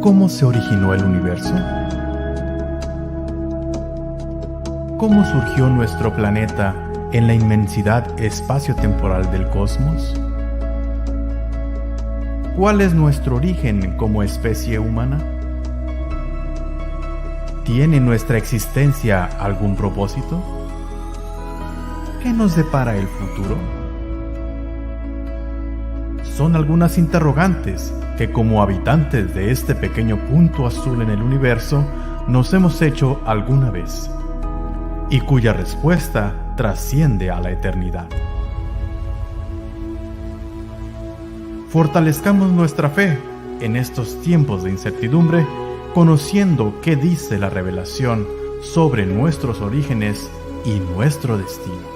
¿Cómo se originó el universo? ¿Cómo surgió nuestro planeta en la inmensidad espacio-temporal del cosmos? ¿Cuál es nuestro origen como especie humana? ¿Tiene nuestra existencia algún propósito? ¿Qué nos depara el futuro? Son algunas interrogantes que como habitantes de este pequeño punto azul en el universo nos hemos hecho alguna vez y cuya respuesta trasciende a la eternidad. Fortalezcamos nuestra fe en estos tiempos de incertidumbre, conociendo qué dice la revelación sobre nuestros orígenes y nuestro destino.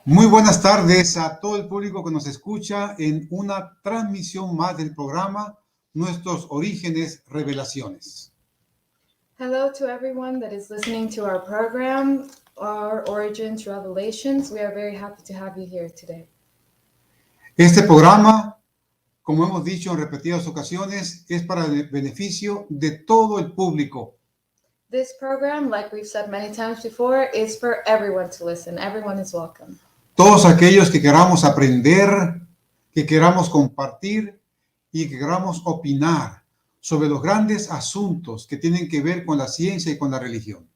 Muy buenas tardes a todo el público que nos escucha en una transmisión más del programa Nuestros Orígenes Revelaciones. Hello to everyone that is listening to our program, Our Origins Revelations. We are very happy to have you here today. Este programa, como hemos dicho en repetidas ocasiones, es para el beneficio de todo el público. This program, like we've said many times before, is for everyone to listen. Everyone is welcome. Todos aquellos que queramos aprender, que queramos compartir y que queramos opinar sobre los grandes asuntos que tienen que ver con la ciencia y con la religión.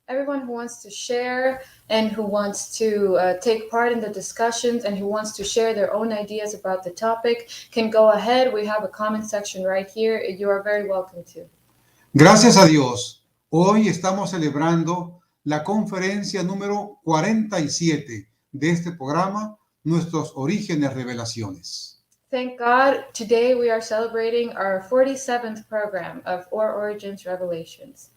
Everyone who wants to share and who wants to take part in the discussions and who wants to share their own ideas about the topic can go ahead. We have a comment section right here. You are very welcome to. Gracias a Dios, hoy estamos celebrando la conferencia número 47 de este programa, Nuestros Orígenes Revelaciones. Thank God, today we are celebrating our 47th program of Our Origins Revelations.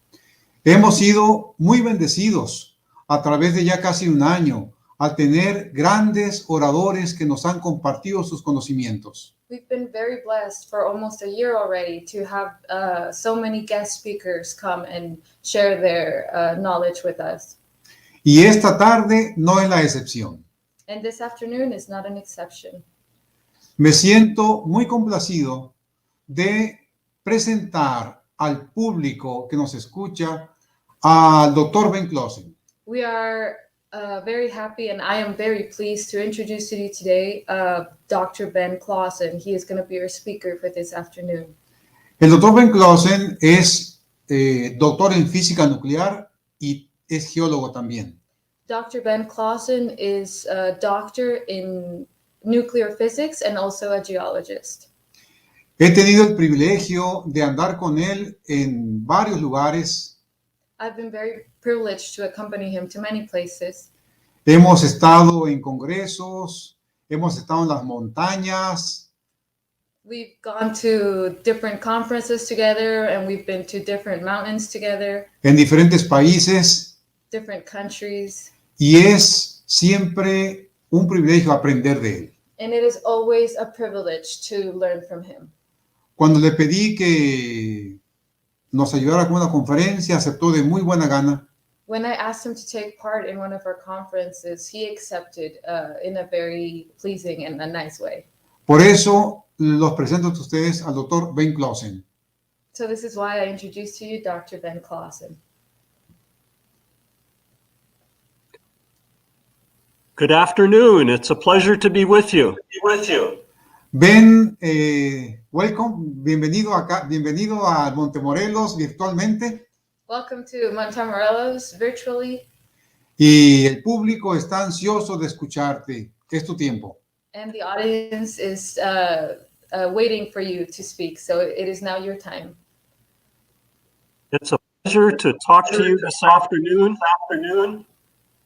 Hemos sido muy bendecidos a través de ya casi un año al tener grandes oradores que nos han compartido sus conocimientos. We've been very blessed for almost a year already to have so many guest speakers come and share their knowledge with us. Y esta tarde no es la excepción. And this afternoon is not an exception. Me siento muy complacido de presentar al público que nos escucha al Dr. Ben Clausen. We are very happy and I am very pleased to introduce to you today Dr. Ben Clausen. He is going to be our speaker for this afternoon. El Dr. Ben Clausen es doctor en física nuclear y es geólogo también. Dr. Ben Clausen is a doctor in nuclear physics and also a geologist. He tenido el privilegio de andar con él en varios lugares. I've been very privileged to accompany him to many places. Hemos estado en congresos, hemos estado en las montañas. We've gone to different conferences together and we've been to different mountains together. En diferentes países. Different countries. Y es siempre un privilegio aprender de él. And it is always a privilege to learn from him. Cuando le pedí que nos ayudara con una conferencia, aceptó de muy buena gana. When I asked him to take part in one of our conferences, he accepted in a very pleasing and a nice way. Por eso los presento a ustedes al Dr. Ben Clausen. So this is why I introduce to you Dr. Ben Clausen. Good afternoon. It's a pleasure to be with you. Ben, welcome. Bienvenido a Montemorelos virtualmente. Welcome to Montemorelos virtually. Y el público está ansioso de escucharte. Es tu tiempo. And the audience is waiting for you to speak. So it is now your time. It's a pleasure to talk to you this afternoon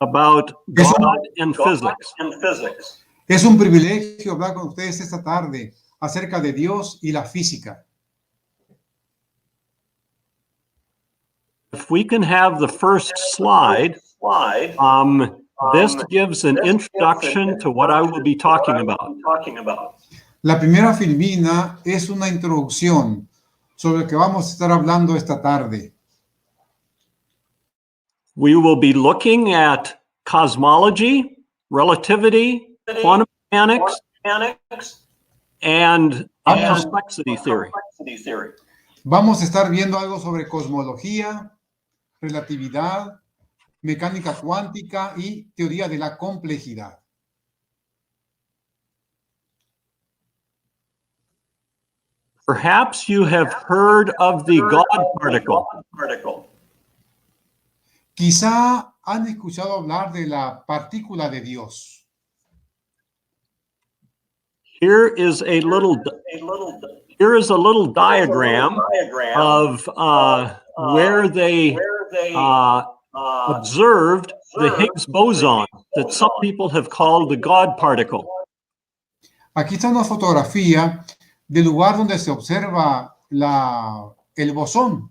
about God and physics. Es un privilegio hablar con ustedes esta tarde acerca de Dios y la física. If we can have the first slide, this gives an introduction to what I will be talking about. La primera filmina es una introducción sobre lo que vamos a estar hablando esta tarde. We will be looking at cosmology, relativity, quantum mechanics, and complexity theory. Vamos a estar viendo algo sobre cosmología, relatividad, mecánica cuántica y teoría de la complejidad. Perhaps you have heard of the God particle. Quizá han escuchado hablar de la partícula de Dios. Here is a little diagram of where they observed the Higgs boson that some people have called the God particle. Aquí está una fotografía del lugar donde se observa el bosón.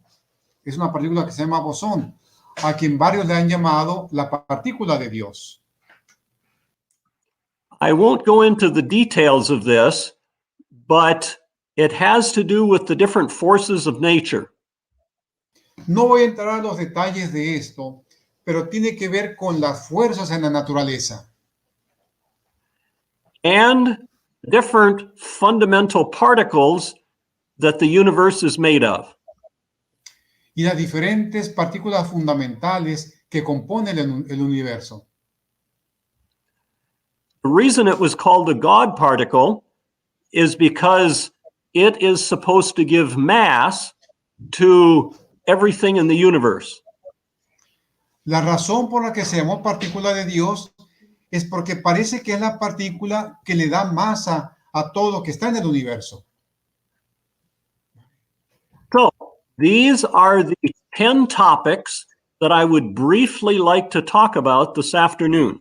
Es una partícula que se llama bosón, a quien varios le han llamado la partícula de Dios. I won't go into the details of this, but it has to do with the different forces of nature. No voy a entrar a los detalles de esto, pero tiene que ver con las fuerzas en la naturaleza. And different fundamental particles that the universe is made of. Y las diferentes partículas fundamentales que componen el universo. The reason it was called a God particle is because it is supposed to give mass to everything in the universe. La razón por la que se llamó partícula de Dios es porque parece que es la partícula que le da masa a todo lo que está en el universo. So, these are the 10 topics that I would briefly like to talk about this afternoon.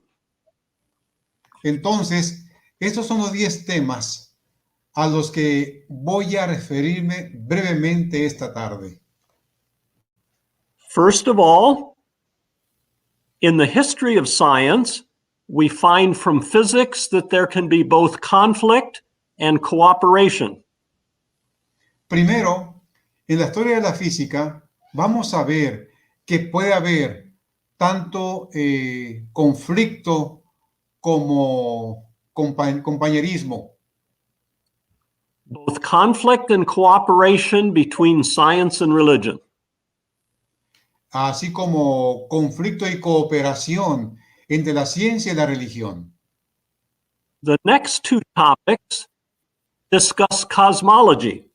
Entonces, estos son los 10 temas a los que voy a referirme brevemente esta tarde. First of all, in the history of science, we find from physics that there can be both conflict and cooperation. Primero, en la historia de la física, vamos a ver que puede haber tanto conflicto como compañerismo. Both conflict and cooperation between science and religion. Así como conflicto y cooperación entre la ciencia y la religión. The next two topics discuss cosmology.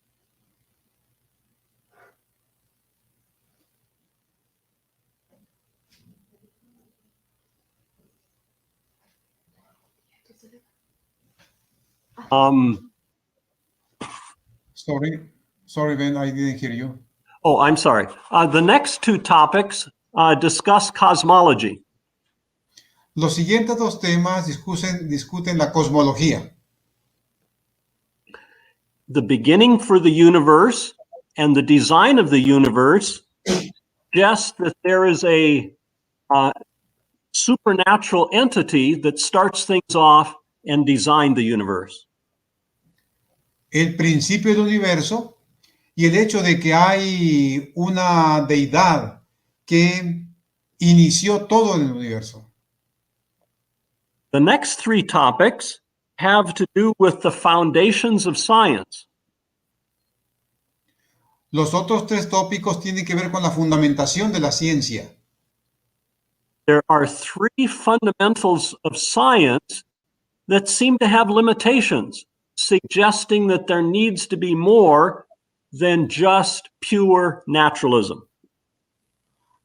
Sorry, Ben, I didn't hear you. Oh, I'm sorry. The next two topics discuss cosmology. Los siguientes dos temas discuten la cosmología. The beginning for the universe and the design of the universe suggest that there is a supernatural entity that starts things off and designed the universe. El principio del universo y el hecho de que hay una deidad que inició todo en el universo. The next three topics have to do with the foundations of science. Los otros tres tópicos tienen que ver con la fundamentación de la ciencia. There are three fundamentals of science that seem to have limitations, suggesting that there needs to be more than just pure naturalism.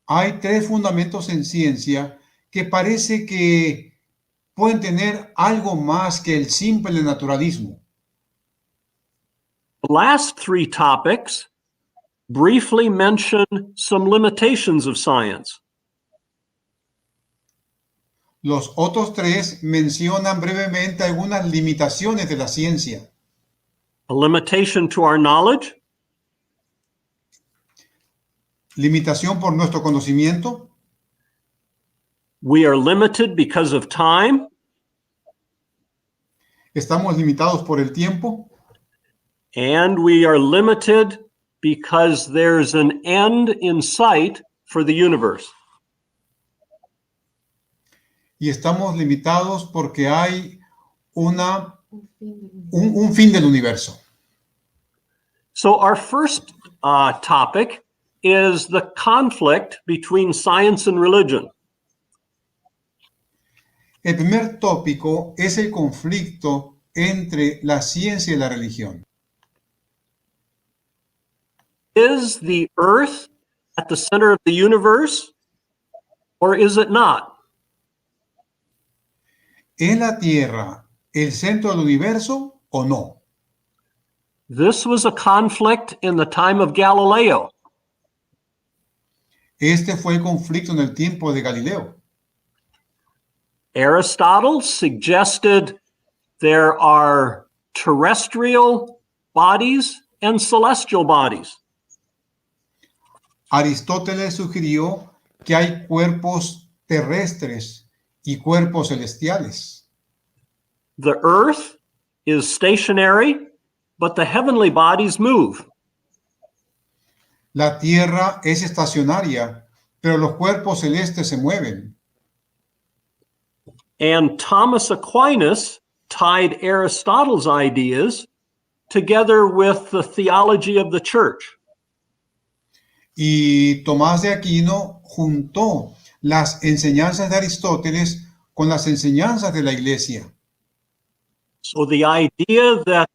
Hay tres fundamentos en ciencia que parece que pueden tener algo más que el simple naturalismo. The last three topics briefly mention some limitations of science. Los otros tres mencionan brevemente algunas limitaciones de la ciencia. A limitation to our knowledge, Limitación por nuestro conocimiento. we are limited because of time, Estamos limitados por el tiempo. and we are limited because there's an end in sight for the universe. y estamos limitados porque hay un fin del universo. So our first topic is the conflict between science and religion. El primer tópico es el conflicto entre la ciencia y la religión. Is the earth at the center of the universe, or is it not? ¿Es la Tierra el centro del universo o no? This was a conflict in the time of Galileo. Este fue el conflicto en el tiempo de Galileo. Aristotle suggested there are terrestrial bodies and celestial bodies. Aristóteles sugirió que hay cuerpos terrestres y cuerpos celestiales. The earth is stationary, but the heavenly bodies move. La Tierra es estacionaria, pero los cuerpos celestes se mueven. And Thomas Aquinas tied Aristotle's ideas together with the theology of the church. Y Tomás de Aquino juntó las enseñanzas de Aristóteles con las enseñanzas de la Iglesia. So the idea that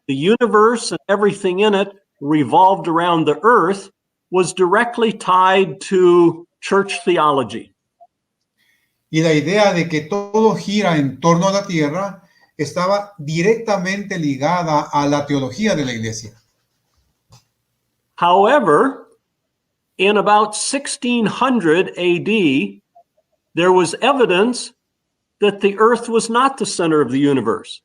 the universe and everything in it revolved around the earth was directly tied to church theology. Y la idea de que todo gira en torno a la Tierra estaba directamente ligada a la teología de la Iglesia. However, in about 1600 AD, there was evidence that the earth was not the center of the universe.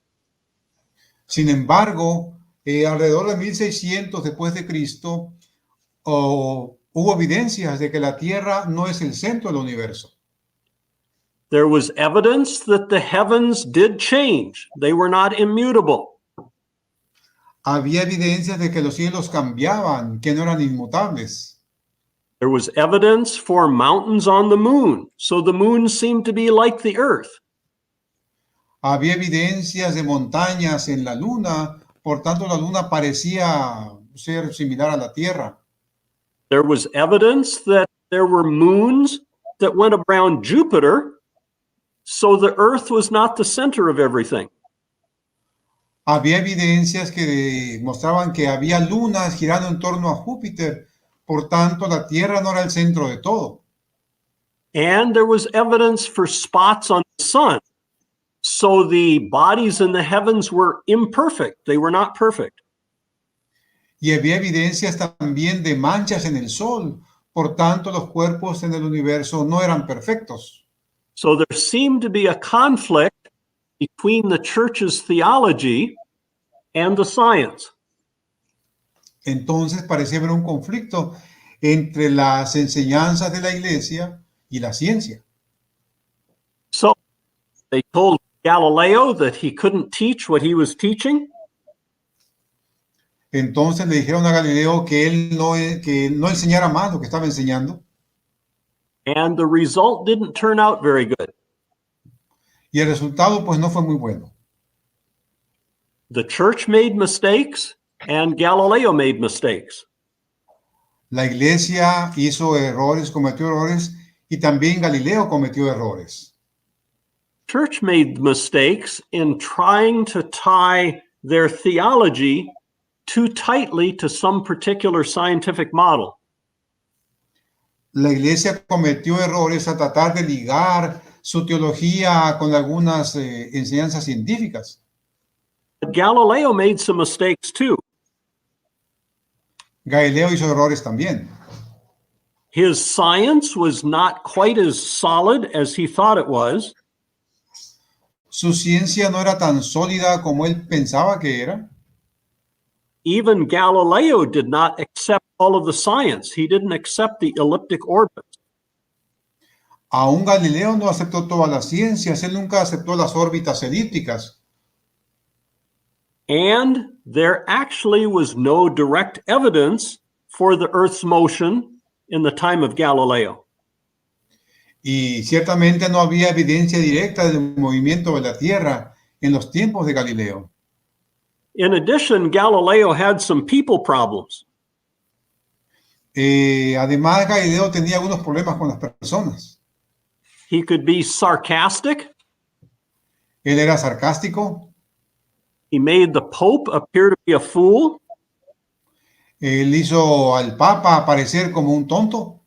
Sin embargo, alrededor de 1600 después de Cristo, hubo evidencias de que la Tierra no es el centro del universo. There was evidence that the heavens did change. They were not immutable. Había evidencias de que los cielos cambiaban, que no eran inmutables. There was evidence for mountains on the moon, so the moon seemed to be like the earth. Había evidencias de montañas en la luna, por tanto la luna parecía ser similar a la Tierra. There was evidence that there were moons that went around Jupiter, so the earth was not the center of everything. Había evidencias que mostraban que había lunas girando en torno a Júpiter, por tanto la Tierra no era el centro de todo. And there was evidence for spots on the sun. So the bodies in the heavens were imperfect. They were not perfect. Y había evidencias también de manchas en el Sol, por tanto los cuerpos en el universo no eran perfectos. So there seemed to be a conflict between the church's theology and the science. Entonces parecía haber un conflicto entre las enseñanzas de la Iglesia y la ciencia. So they told Galileo that he couldn't teach what he was teaching. Entonces le dijeron a Galileo que él que no enseñara más lo que estaba enseñando. And the result didn't turn out very good. Y el resultado pues no fue muy bueno. The church made mistakes and Galileo made mistakes. La Iglesia hizo errores, cometió errores, y también Galileo cometió errores. Church made mistakes in trying to tie their theology too tightly to some particular scientific model. La Iglesia cometió errores a tratar de ligar su teología con algunas enseñanzas científicas. But Galileo made some mistakes too. Galileo hizo errores también. His science was not quite as solid as he thought it was. Su ciencia no era tan sólida como él pensaba que era. Even Galileo did not accept all of the science. He didn't accept the elliptic orbits. Aún Galileo no aceptó todas las ciencias, él nunca aceptó las órbitas elípticas. And there actually was no direct evidence for the Earth's motion in the time of Galileo. Y ciertamente no había evidencia directa del movimiento de la Tierra en los tiempos de Galileo. In addition, Galileo had some people problems. Además, Galileo tenía algunos problemas con las personas. He could be sarcastic. Él era sarcástico. He made the Pope appear to be a fool. Él hizo al Papa parecer como un tonto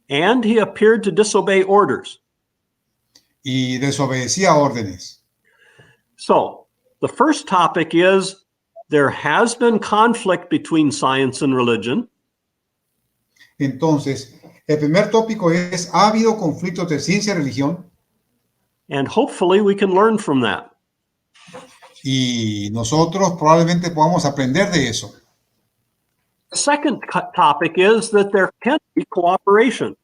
And he appeared to disobey orders. y desobedecía órdenes. So, the first topic is there has been conflict between science and religion. Entonces, el primer tópico es, ¿ha habido conflictos de ciencia y religión? And hopefully we can learn from that. Y nosotros probablemente podamos aprender de eso. The second topic is that there can be cooperation.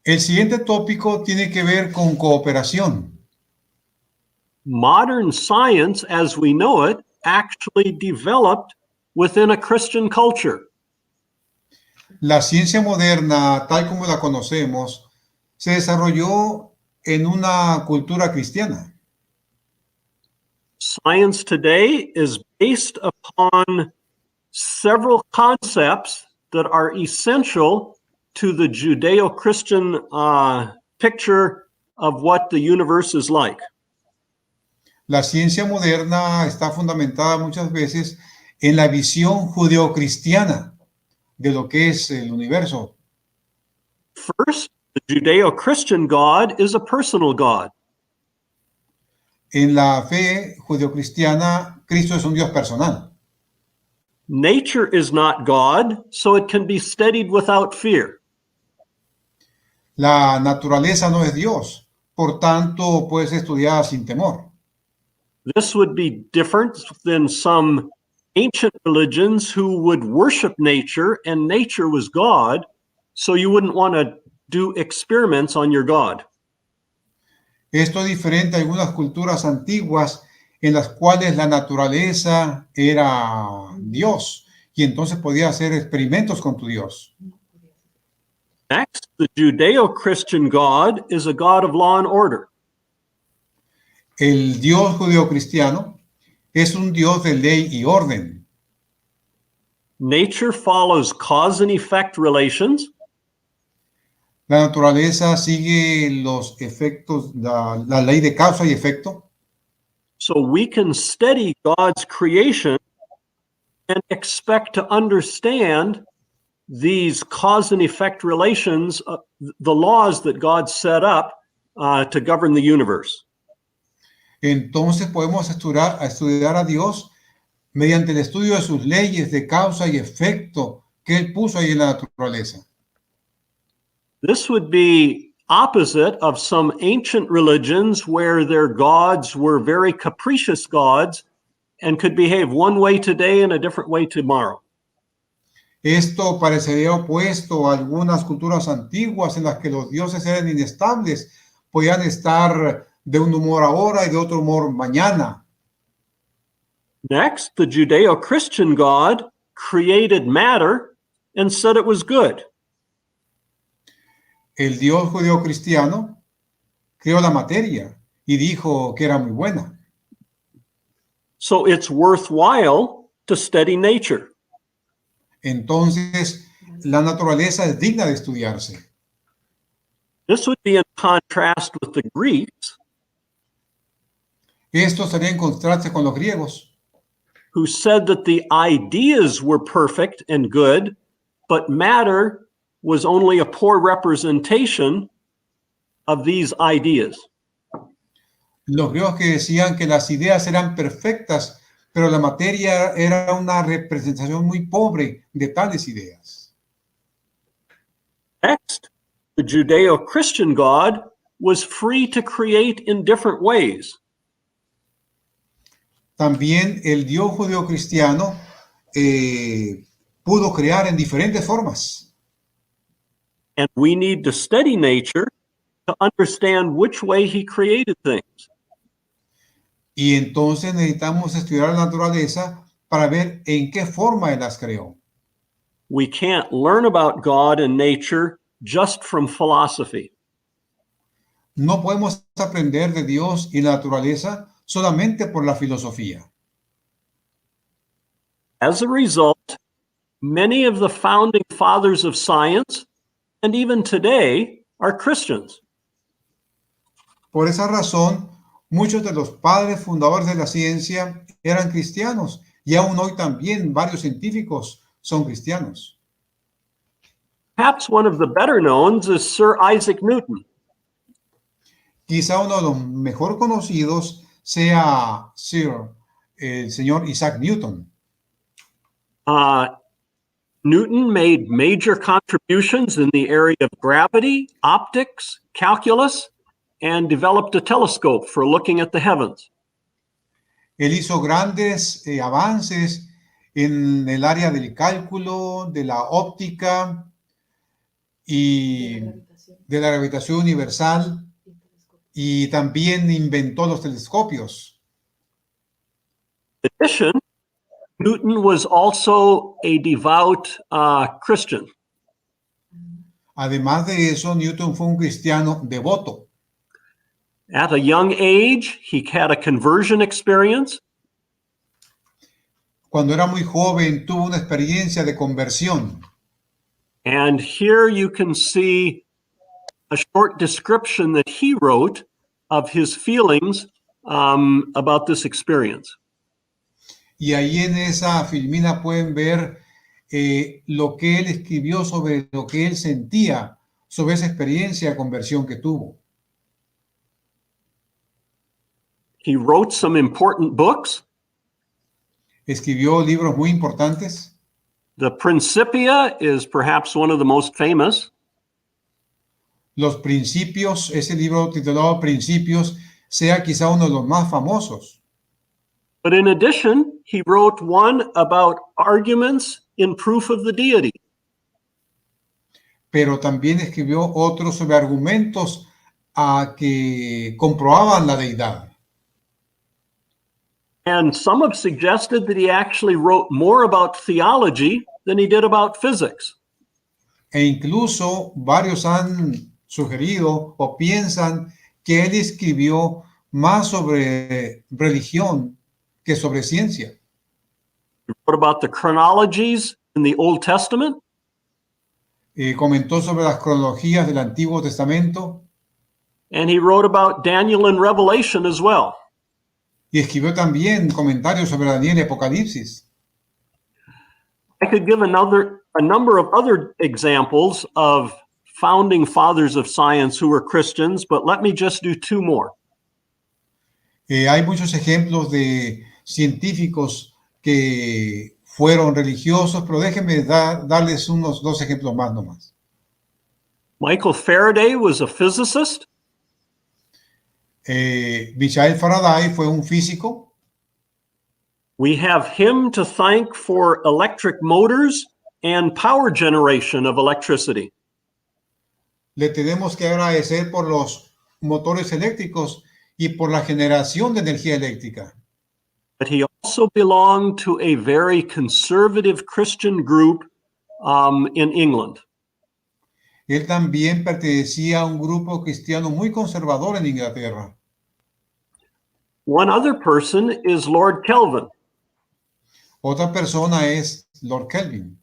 El siguiente tópico tiene que ver con cooperación. Modern science, as we know it, actually developed within a Christian culture. La ciencia moderna, tal como la conocemos, se desarrolló en una cultura cristiana. Science today is based upon several concepts that are essential to the Judeo-Christian picture of what the universe is like. La ciencia moderna está fundamentada muchas veces en la visión judeocristiana de lo que es el universo. First, the Judeo-Christian God is a personal God. En la fe judeocristiana, Cristo es un Dios personal. Nature is not God, so it can be studied without fear. La naturaleza no es Dios, por tanto puede ser estudiada sin temor. This would be different than some ancient religions who would worship nature and nature was God, so you wouldn't want to do experiments on your God. Esto es diferente a algunas culturas antiguas en las cuales la naturaleza era Dios y entonces podía hacer experimentos con tu Dios. Next, the Judeo-Christian God is a God of law and order. El Dios judeocristiano es un Dios de ley y orden. Nature follows cause and effect relations. La naturaleza sigue los efectos, la ley de causa y efecto. So we can study God's creation and expect to understand these cause and effect relations, the laws that God set up to govern the universe. Entonces podemos estudiar a Dios mediante el estudio de sus leyes de causa y efecto que Él puso ahí en la naturaleza. This would be opposite of some ancient religions where their gods were very capricious gods and could behave one way today and a different way tomorrow. Esto parecería opuesto a algunas culturas antiguas en las que los dioses eran inestables, podían estar de un humor ahora y de otro humor mañana. Next, the Judeo-Christian God created matter and said it was good. El Dios judeocristiano creó la materia y dijo que era muy buena. So it's worthwhile to study nature. Entonces, la naturaleza es digna de estudiarse. This would be in contrast with the Greeks, Esto estaría en contraste con los griegos, who said that the ideas were perfect and good, but matter was only a poor representation of these ideas. los griegos que decían que las ideas eran perfectas, pero la materia era una representación muy pobre de tales ideas. Next, the Judeo-Christian God was free to create in different ways. También el Dios judeocristiano pudo crear en diferentes formas. And we need to study nature to understand which way he created things. Y entonces necesitamos estudiar la naturaleza para ver en qué forma Él las creó. We can't learn about God and nature just from philosophy. No podemos aprender de Dios y la naturaleza solamente por la filosofía. As a result, many of the founding fathers of science, and even today, are Christians. Por esa razón, muchos de los padres fundadores de la ciencia eran cristianos y aún hoy también varios científicos son cristianos. Perhaps one of the better knowns is Sir Isaac Newton. Quizá uno de los mejor conocidos sea el señor Isaac Newton. Newton made major contributions in the area of gravity, optics, calculus, and developed a telescope for looking at the heavens. Él hizo grandes avances en el área del cálculo, de la óptica y de la gravitación universal, y también inventó los telescopios. In addition, Newton was also a devout Christian. Además de eso, Newton fue un cristiano devoto. At a young age, he had a conversion experience. Cuando era muy joven, tuvo una experiencia de conversión. And here you can see a short description that he wrote of his feelings about this experience. Y ahí en esa filmina pueden ver lo que él escribió sobre lo que él sentía sobre esa experiencia de conversión que tuvo. He wrote some important books. Escribió libros muy importantes. The Principia is perhaps one of the most famous. Los Principios, ese libro titulado Principios, sea quizá uno de los más famosos. But in addition, he wrote one about arguments in proof of the deity. Pero también escribió otro sobre argumentos que comprobaban la deidad. And some have suggested that he actually wrote more about theology than he did about physics. E incluso varios han sugerido o piensan que él escribió más sobre religión que sobre ciencia. He wrote about the chronologies in the Old Testament. Comentó sobre las cronologías del Antiguo Testamento. And he wrote about Daniel and Revelation as well. Y escribió también comentarios sobre Daniel y Apocalipsis. I could give a number of other examples of founding fathers of science who were Christians, but let me just do two more. Hay muchos ejemplos de científicos que fueron religiosos, pero déjenme darles unos dos ejemplos más nomás. Michael Faraday was a physicist. Michael Faraday fue un físico. We have him to thank for electric motors and power generation of electricity. Le tenemos que agradecer por los motores eléctricos y por la generación de energía eléctrica. But he also belonged to a very conservative Christian group in England. Él también pertenecía a un grupo cristiano muy conservador en Inglaterra. One other person is Lord Kelvin. Otra persona es Lord Kelvin.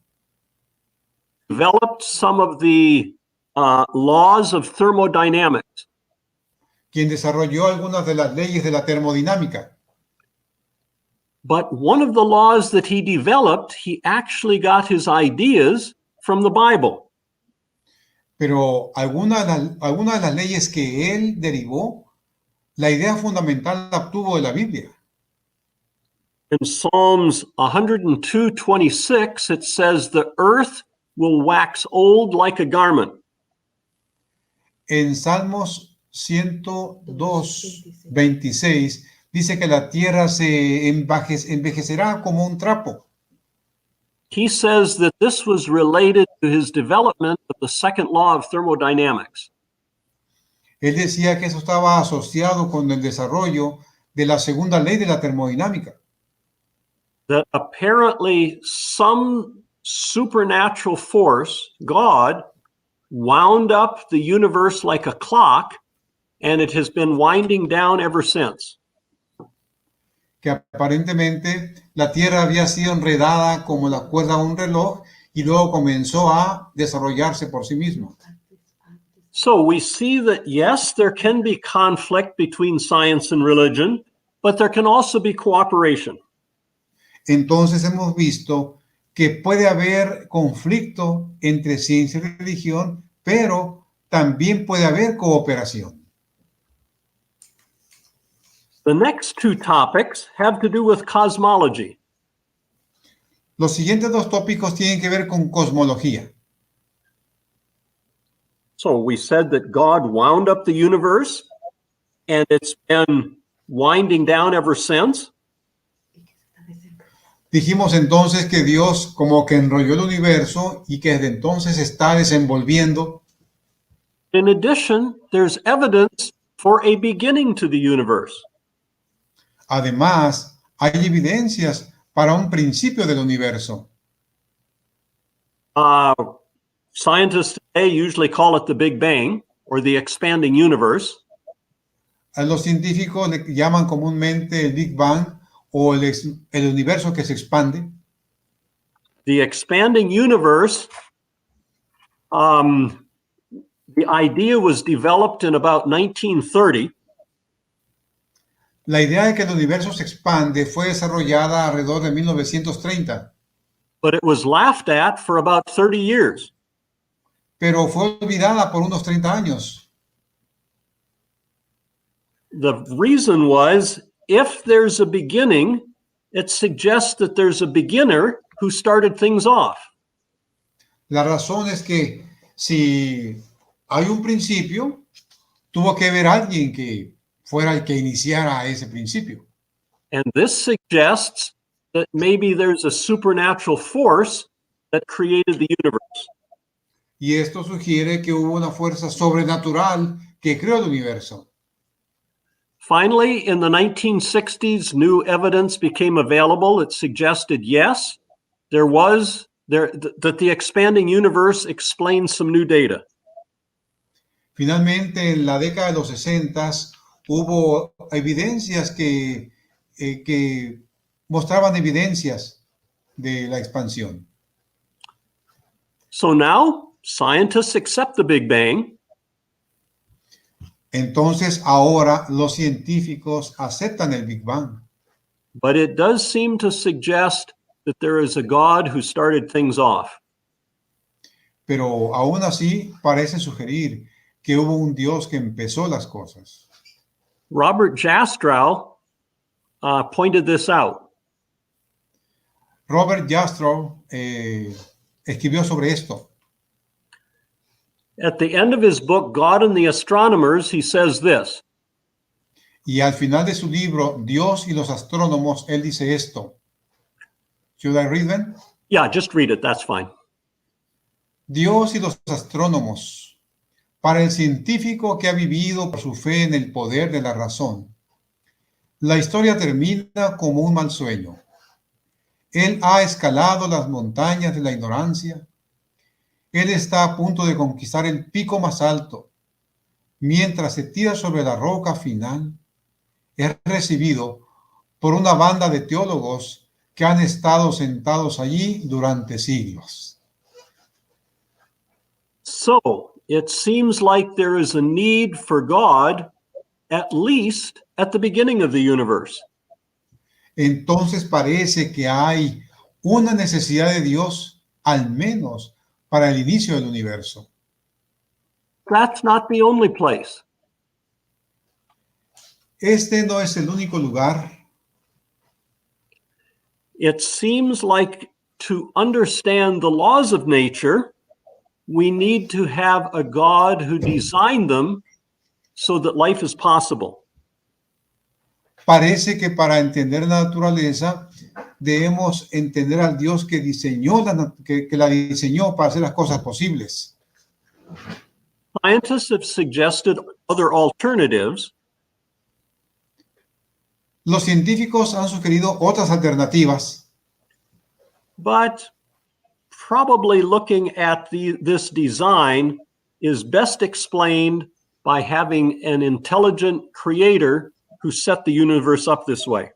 Developed some of the laws of thermodynamics. Quien desarrolló algunas de las leyes de la termodinámica. But one of the laws that he developed, he actually got his ideas from the Bible. Pero alguna de las leyes que él derivó, la idea fundamental la obtuvo de la Biblia. In Psalms 102:26, it says, "The earth will wax old like a garment." En Salmos 102:26 dice que la tierra se envejecerá como un trapo. He says that this was related to his development of the second law of thermodynamics. Él decía que eso estaba asociado con el desarrollo de la segunda ley de la termodinámica. That apparently some supernatural force, God, wound up the universe like a clock, and it has been winding down ever since. Que aparentemente la Tierra había sido enredada como la cuerda de un reloj y luego comenzó a desarrollarse por sí misma. So we see that, yes, there can be conflict between science and religion, but there can also be cooperation. Entonces hemos visto que puede haber conflicto entre ciencia y religión, pero también puede haber cooperación. The next two topics have to do with cosmology. Los siguientes dos tópicos tienen que ver con cosmología. So we said that God wound up the universe, and it's been winding down ever since. Dijimos entonces que Dios como que enrolló el universo y que desde entonces está desenvolviendo. In addition, there's evidence for a beginning to the universe. Además, hay evidencias para un principio del universo. Scientists today usually call it the Big Bang or the expanding universe. A los científicos le llaman comúnmente el Big Bang o el universo que se expande. The expanding universe, the idea was developed in about 1930. La idea de que el universo se expande fue desarrollada alrededor de 1930, But it was laughed at for about 30 years. pero fue olvidada por unos 30 años. The reason was, if there's a beginning, it suggests that there's a beginner who started things off. La razón es que si hay un principio, tuvo que haber alguien que fuera el que iniciara ese principio. And this suggests that maybe there's a supernatural force that created the universe. Y esto sugiere que hubo una fuerza sobrenatural que creó el universo. Finally, in the 1960s, new evidence became available. It suggested, yes, that the expanding universe explains some new data. Finalmente, en la década de los 60 hubo evidencias que mostraban evidencias de la expansión. So now scientists accept the Big Bang, Entonces, ahora los científicos aceptan el Big Bang, but it does seem to suggest that there is a God who started things off. pero aún así parece sugerir que hubo un Dios que empezó las cosas. Robert Jastrow pointed this out. Robert Jastrow escribió sobre esto. At the end of his book, God and the Astronomers, he says this. Y al final de su libro, Dios y los astrónomos, él dice esto. Should I read them? Yeah, just read it. That's fine. Dios y los astrónomos. Para el científico que ha vivido por su fe en el poder de la razón, la historia termina como un mal sueño. Él ha escalado las montañas de la ignorancia. Él está a punto de conquistar el pico más alto. Mientras se tira sobre la roca final, es recibido por una banda de teólogos que han estado sentados allí durante siglos. So it seems like there is a need for God, at least at the beginning of the universe. Entonces parece que hay una necesidad de Dios, al menos para el inicio del universo. That's not the only place. Este no es el único lugar. It seems like to understand the laws of nature, we need to have a God who designed them so that life is possible. Parece que para entender la naturaleza debemos entender al Dios que diseñó que la diseñó para hacer las cosas posibles. Scientists have suggested other alternatives. Los científicos han sugerido otras alternativas, But probably looking at this design, is best explained by having an intelligent creator who set the universe up this way.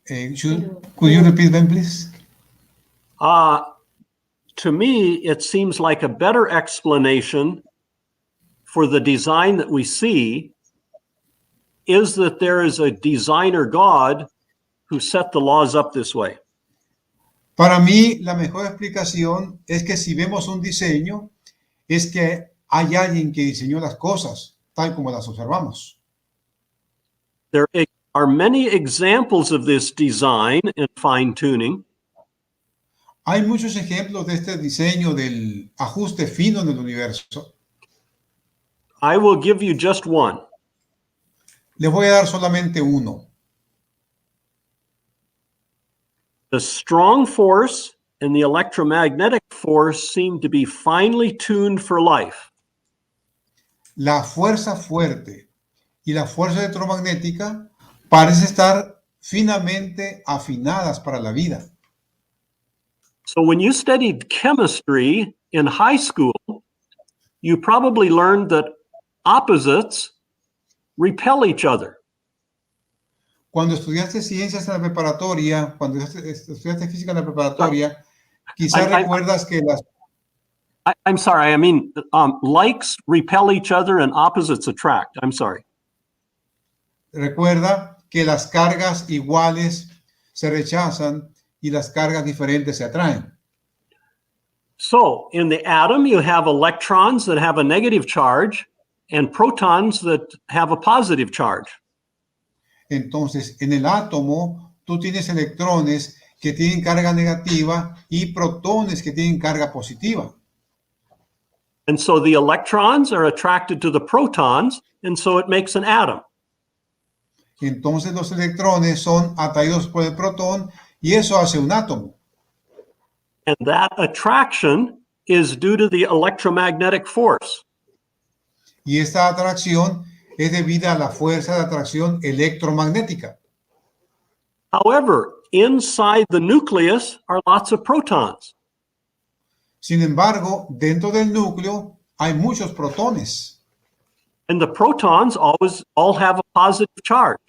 Could you repeat them, please? To me, it seems like a better explanation for the design that we see is that there is a designer God who set the laws up this way. Para mí, la mejor explicación es que si vemos un diseño, es que hay alguien que diseñó las cosas tal como las observamos. There are many examples of this design and fine-tuning. Hay muchos ejemplos de este diseño del ajuste fino en el universo. I will give you just one. Les voy a dar solamente uno. The strong force and the electromagnetic force seem to be finely tuned for life. La fuerza fuerte y la fuerza electromagnética parecen estar finamente afinadas para la vida. So when you studied chemistry in high school, you probably learned that opposites repel each other. Cuando estudiaste ciencias en la preparatoria, cuando estudiaste física en la preparatoria, quizás recuerdas que las... I'm sorry, I mean, likes repel each other and opposites attract. I'm sorry. Recuerda que las cargas iguales se rechazan y las cargas diferentes se atraen. So in the atom, you have electrons that have a negative charge and protons that have a positive charge. Entonces, en el átomo, tú tienes electrones que tienen carga negativa y protones que tienen carga positiva. And so the electrons are attracted to the protons, and so it makes an atom. Entonces, los electrones son atraídos por el protón y eso hace un átomo. And that attraction is due to the electromagnetic force. Y esta atracción es debida a la fuerza de atracción electromagnética. However, inside the nucleus are lots of protons. Sin embargo, dentro del núcleo hay muchos protones. And the protons all have a positive charge.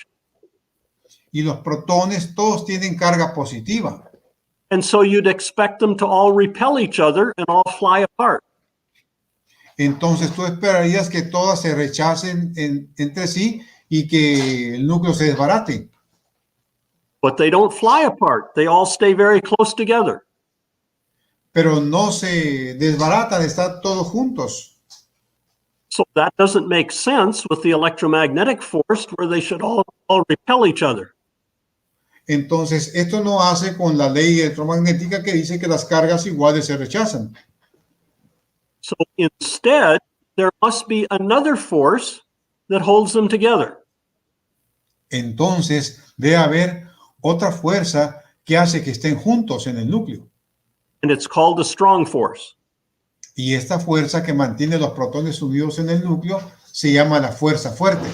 Y los protones todos tienen carga positiva. And so you'd expect them to all repel each other and all fly apart. Entonces tú esperarías que todas se rechacen entre sí y que el núcleo se desbarate. But they don't fly apart. They all stay very close together. Pero no se desbaratan, están todos juntos. So that doesn't make sense with the electromagnetic force where they should all repel each other. Entonces, esto no hace con la ley electromagnética que dice que las cargas iguales se rechazan. So instead, there must be another force that holds them together. Entonces, debe haber otra fuerza que hace que estén juntos en el núcleo. And it's called the strong force. Y esta fuerza que mantiene los protones unidos en el núcleo se llama la fuerza fuerte.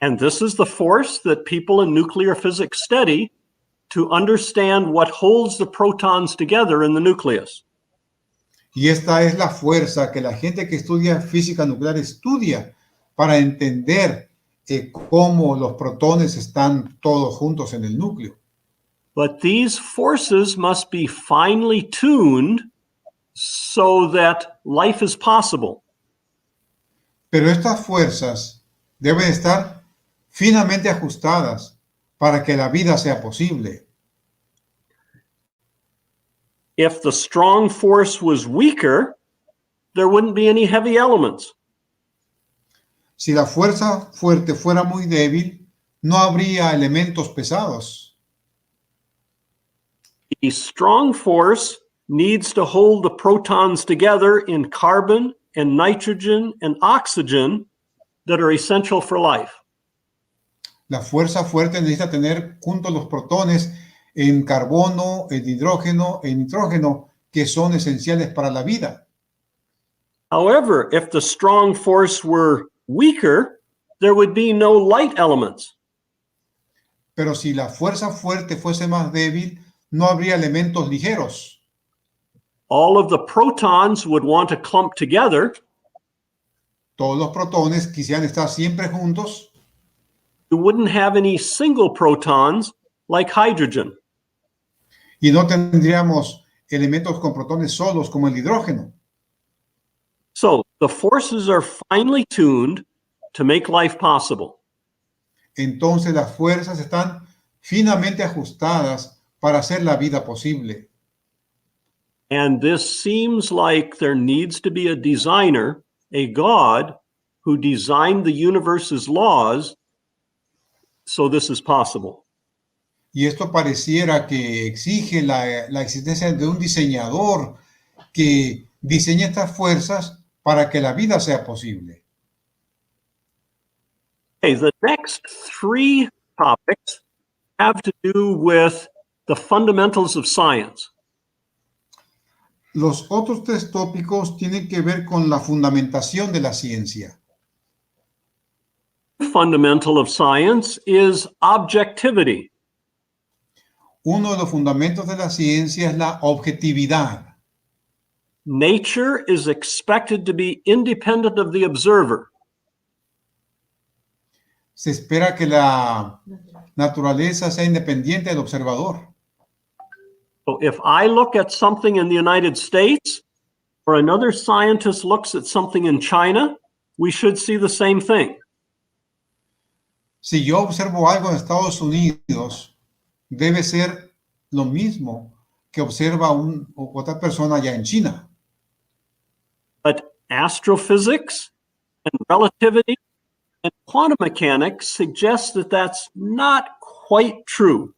And this is the force that people in nuclear physics study to understand what holds the protons together in the nucleus. Y esta es la fuerza que la gente que estudia física nuclear estudia para entender cómo los protones están todos juntos en el núcleo. But these forces must be finely tuned so that life is possible. Pero estas fuerzas deben estar finamente ajustadas para que la vida sea posible. If the strong force was weaker, there wouldn't be any heavy elements. Si la fuerza fuerte fuera muy débil, no habría elementos pesados. The strong force needs to hold the protons together in carbon and nitrogen and oxygen that are essential for life. La fuerza fuerte necesita tener juntos los protones en carbono, en hidrógeno, en nitrógeno, que son esenciales para la vida. However, if the strong force were weaker, there would be no light elements. Pero si la fuerza fuerte fuese más débil, no habría elementos ligeros. all of the protons would want to clump together. Todos los protones quisieran estar siempre juntos. You wouldn't have any single protons like hydrogen. Y no tendríamos elementos con protones solos como el hidrógeno. So the forces are finely tuned to make life possible. Entonces las fuerzas están finamente ajustadas para hacer la vida posible. And this seems like there needs to be a designer, a God, who designed the universe's laws so this is possible. Y esto pareciera que exige la existencia de un diseñador que diseñe estas fuerzas para que la vida sea posible. Okay, the next three topics have to do with the fundamentals of science. Los otros tres tópicos tienen que ver con la fundamentación de la ciencia. Fundamental of science is objectivity. Uno de los fundamentos de la ciencia es la objetividad. Nature is expected to be independent of the observer. Se espera que la naturaleza sea independiente del observador. So if I look at something in the United States or another scientist looks at something in China, we should see the same thing. Si yo observo algo en Estados Unidos, debe ser lo mismo que observa otra persona allá en China. But astrophysics and relativity and quantum mechanics suggest that that's not quite true.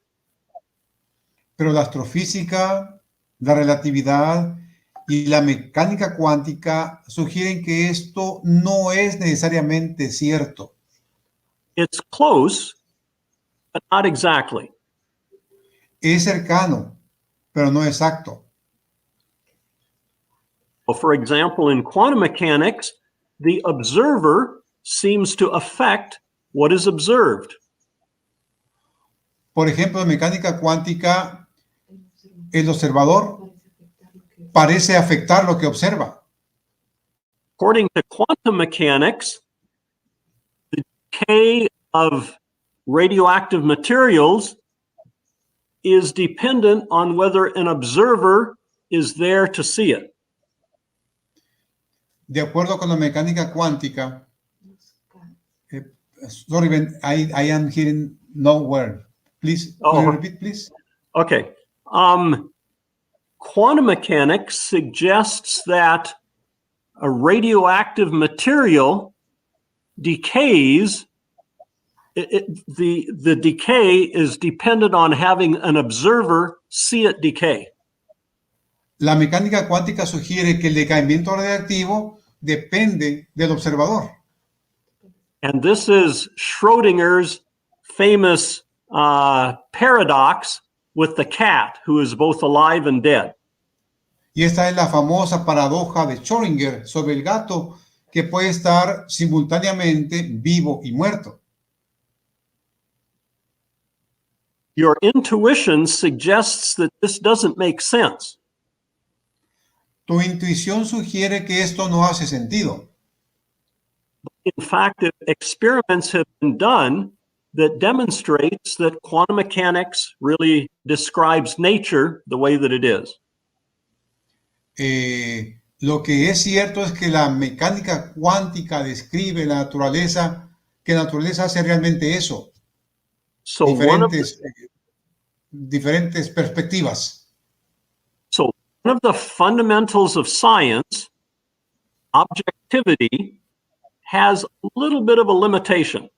Pero la astrofísica, la relatividad y la mecánica cuántica sugieren que esto no es necesariamente cierto. It's close, but not exactly. Es cercano, pero no exacto. Well, for example, in quantum mechanics, the observer seems to affect what is observed. Por ejemplo, en mecánica cuántica, el observador parece afectar lo que observa. According to quantum mechanics, the decay of radioactive materials is dependent on whether an observer is there to see it. De acuerdo con la mecánica cuántica, sorry, Ben, I am hearing no word. Please, will you repeat, please? Okay. Quantum mechanics suggests that a radioactive material decays. The decay is dependent on having an observer see it decay. La mecánica cuántica sugiere que el decaimiento radiactivo depende del observador. And this is Schrodinger's famous paradox with the cat, who is both alive and dead. Y esta es la famosa paradoja de Schrödinger sobre el gato que puede estar simultáneamente vivo y muerto. Your intuition suggests that this doesn't make sense. Tu intuición sugiere que esto no hace sentido. In fact, experiments have been done that demonstrates that quantum mechanics really describes nature the way that it is. Lo que es cierto es que la mecánica cuántica describe la naturaleza, que la naturaleza hace realmente eso. So diferentes perspectivas. So one of the fundamentals of science, objectivity, has a little bit of a limitation.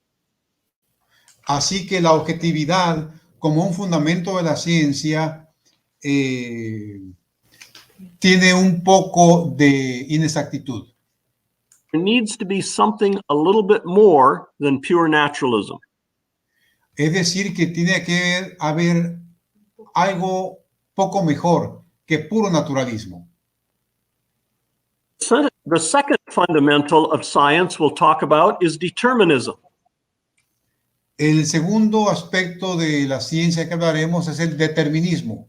Así que la objetividad, como un fundamento de la ciencia, tiene un poco de inexactitud. There needs to be something a little bit more than pure naturalism. Es decir, que tiene que haber algo poco mejor que puro naturalismo. The second fundamental of science we'll talk about is determinism. El segundo aspecto de la ciencia que hablaremos es el determinismo.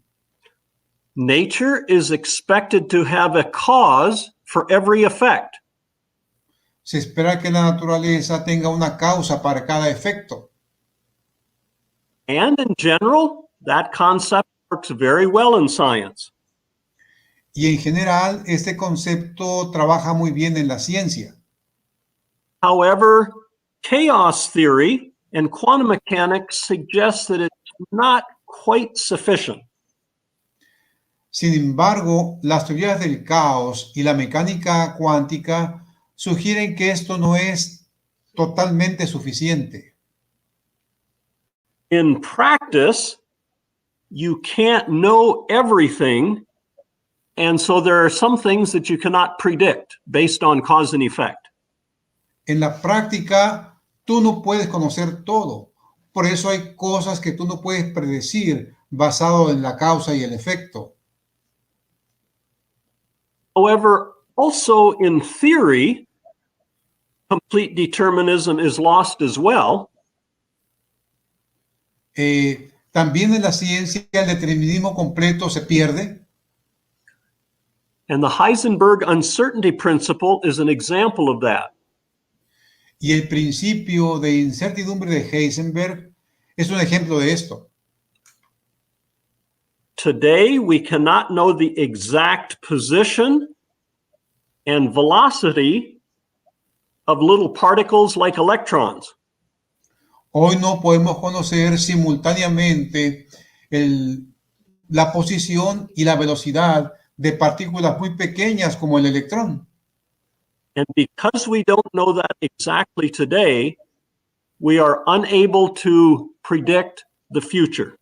Nature is expected to have a cause for every effect. Se espera que la naturaleza tenga una causa para cada efecto. And in general, that concept works very well in science. Y en general, este concepto trabaja muy bien en la ciencia. However, chaos theory and quantum mechanics suggest that it's not quite sufficient. Sin embargo, las teorías del caos y la mecánica cuántica sugieren que esto no es totalmente suficiente. In practice, you can't know everything, and so there are some things that you cannot predict based on cause and effect. En la práctica, tú no puedes conocer todo. Por eso hay cosas que tú no puedes predecir basado en la causa y el efecto. However, also in theory, complete determinism is lost as well. También en la ciencia el determinismo completo se pierde. And the Heisenberg uncertainty principle is an example of that. Y el principio de incertidumbre de Heisenberg es un ejemplo de esto. Today, we cannot know the exact position and velocity of little particles like electrons. Hoy no podemos conocer simultáneamente la posición y la velocidad de partículas muy pequeñas como el electrón. And because we don't know that exactly today, we are unable to predict the future.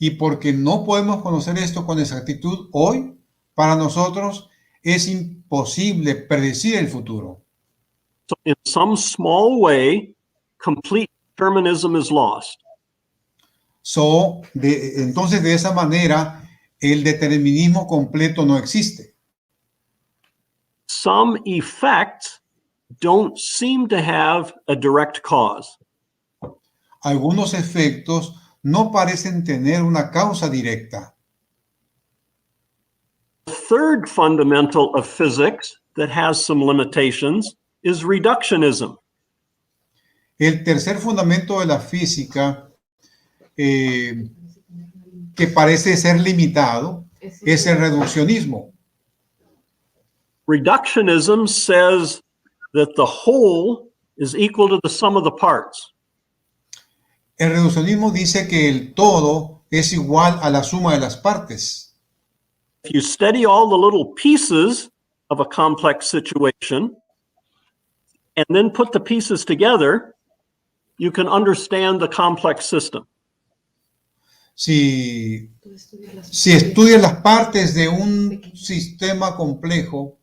Y porque no podemos conocer esto con exactitud hoy, para nosotros es imposible predecir el futuro. So in some small way, complete determinism is lost. Entonces, de esa manera, el determinismo completo no existe. Some effects don't seem to have a direct cause. Algunos efectos no parecen tener una causa directa. The third fundamental of physics that has some limitations is reductionism. El tercer fundamento de la física que parece ser limitado es el reduccionismo. Reductionism says that the whole is equal to the sum of the parts. El reduccionismo dice que el todo es igual a la suma de las partes. If you study all the little pieces of a complex situation and then put the pieces together, you can understand the complex system. Si estudias las partes de un sistema complejo,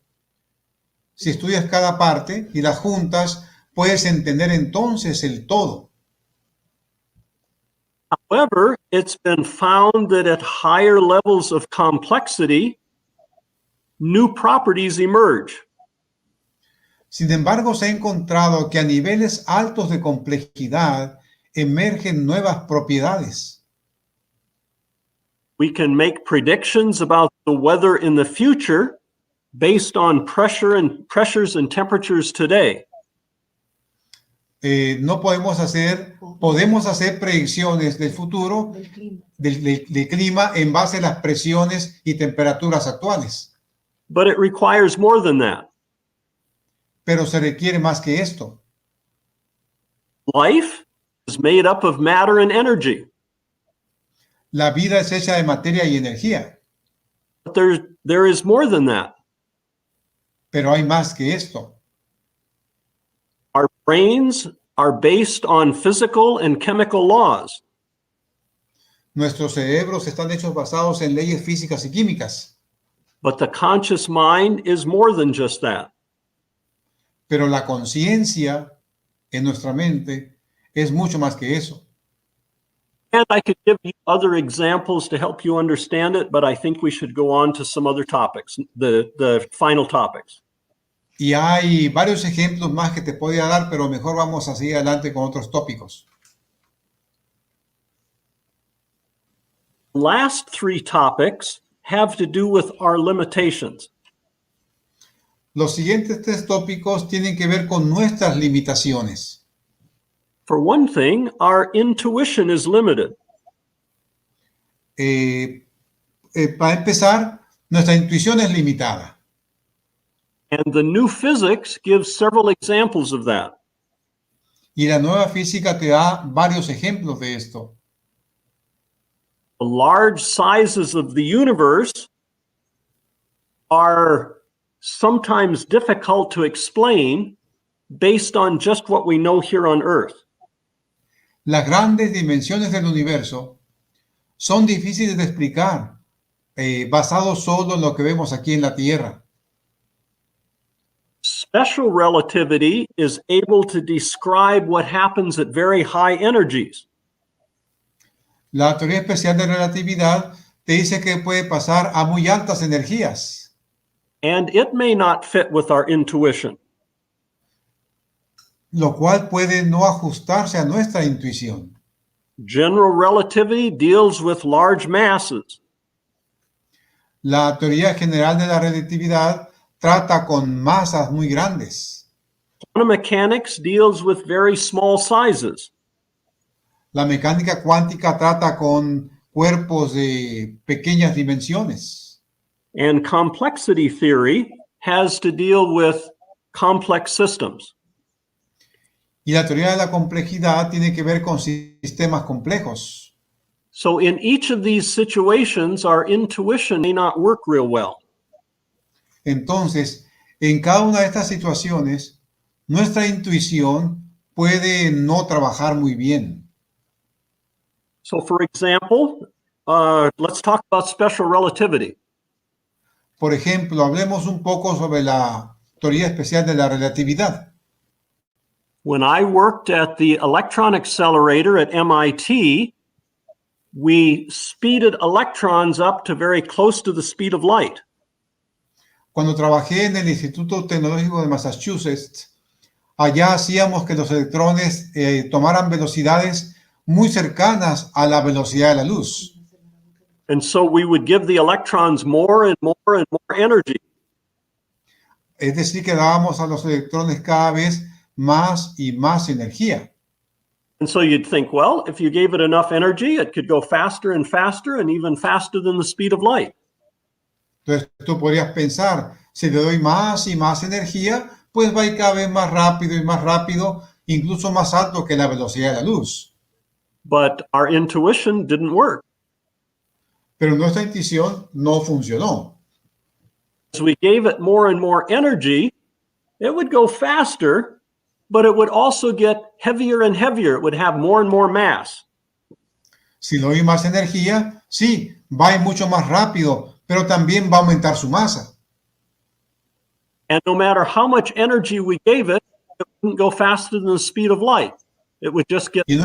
si estudias cada parte y las juntas, puedes entender entonces el todo. However, it's been found that at higher levels of complexity, new properties emerge. Sin embargo, se ha encontrado que a niveles altos de complejidad emergen nuevas propiedades. We can make predictions about the weather in the future based on pressures and temperatures today. Podemos hacer predicciones del futuro del clima en base a las presiones y temperaturas actuales. But it requires more than that. Pero se requiere más que esto. Life is made up of matter and energy. La vida es hecha de materia y energía. But there is more than that. Pero hay más que esto. Our brains are based on physical and chemical laws. Nuestros cerebros están hechos basados en leyes físicas y químicas. But the conscious mind is more than just that. Pero la conciencia en nuestra mente es mucho más que eso. And I could give you other examples to help you understand it, but I think we should go on to some other topics, the final topics. Y hay varios ejemplos más que te podría dar, pero mejor vamos a seguir adelante con otros tópicos. last three topics have to do with our limitations. Los siguientes tres tópicos tienen que ver con nuestras limitaciones. For one thing, our intuition is limited. Para empezar, nuestra intuición es limitada. And the new physics gives several examples of that. Y la nueva física te da varios ejemplos de esto. The large sizes of the universe are sometimes difficult to explain based on just what we know here on Earth. Las grandes dimensiones del universo son difíciles de explicar, basados solo en lo que vemos aquí en la Tierra. Special relativity is able to describe what happens at very high energies. La teoría especial de relatividad te dice que puede pasar a muy altas energías. And it may not fit with our intuition. Lo cual puede no ajustarse a nuestra intuición. General relativity deals with large masses. La teoría general de la relatividad trata con masas muy grandes. Quantum mechanics deals with very small sizes. La mecánica cuántica trata con cuerpos de pequeñas dimensiones. And complexity theory has to deal with complex systems. Y la teoría de la complejidad tiene que ver con sistemas complejos. So in each of these situations, our intuition may not work real well. Entonces, en cada una de estas situaciones, nuestra intuición puede no trabajar muy bien. So for example, let's talk about special relativity. Por ejemplo, hablemos un poco sobre la teoría especial de la relatividad. When I worked at the electron accelerator at MIT, we speeded electrons up to very close to the speed of light. Cuando trabajé en el Instituto Tecnológico de Massachusetts, allá hacíamos que los electrones tomaran velocidades muy cercanas a la velocidad de la luz. And so we would give the electrons more and more and more energy. Es decir, que dábamos a los electrones cada vez más y más energía. And so you'd think, well, if you gave it enough energy, it could go faster and faster and even faster than the speed of light. Entonces tú podrías pensar, si le doy más y más energía, pues va a ir cada vez más rápido y más rápido, incluso más alto que la velocidad de la luz. But our intuition didn't work. Pero nuestra intuición no funcionó. As we gave it more and more energy, it would go faster, but it would also get heavier and heavier. It would have more and more mass. Si le doy más energía, sí, va a ir mucho más rápido, pero también va a aumentar su masa. And no matter how much energy we gave it, it wouldn't go faster than the speed of light. It would just get... Y no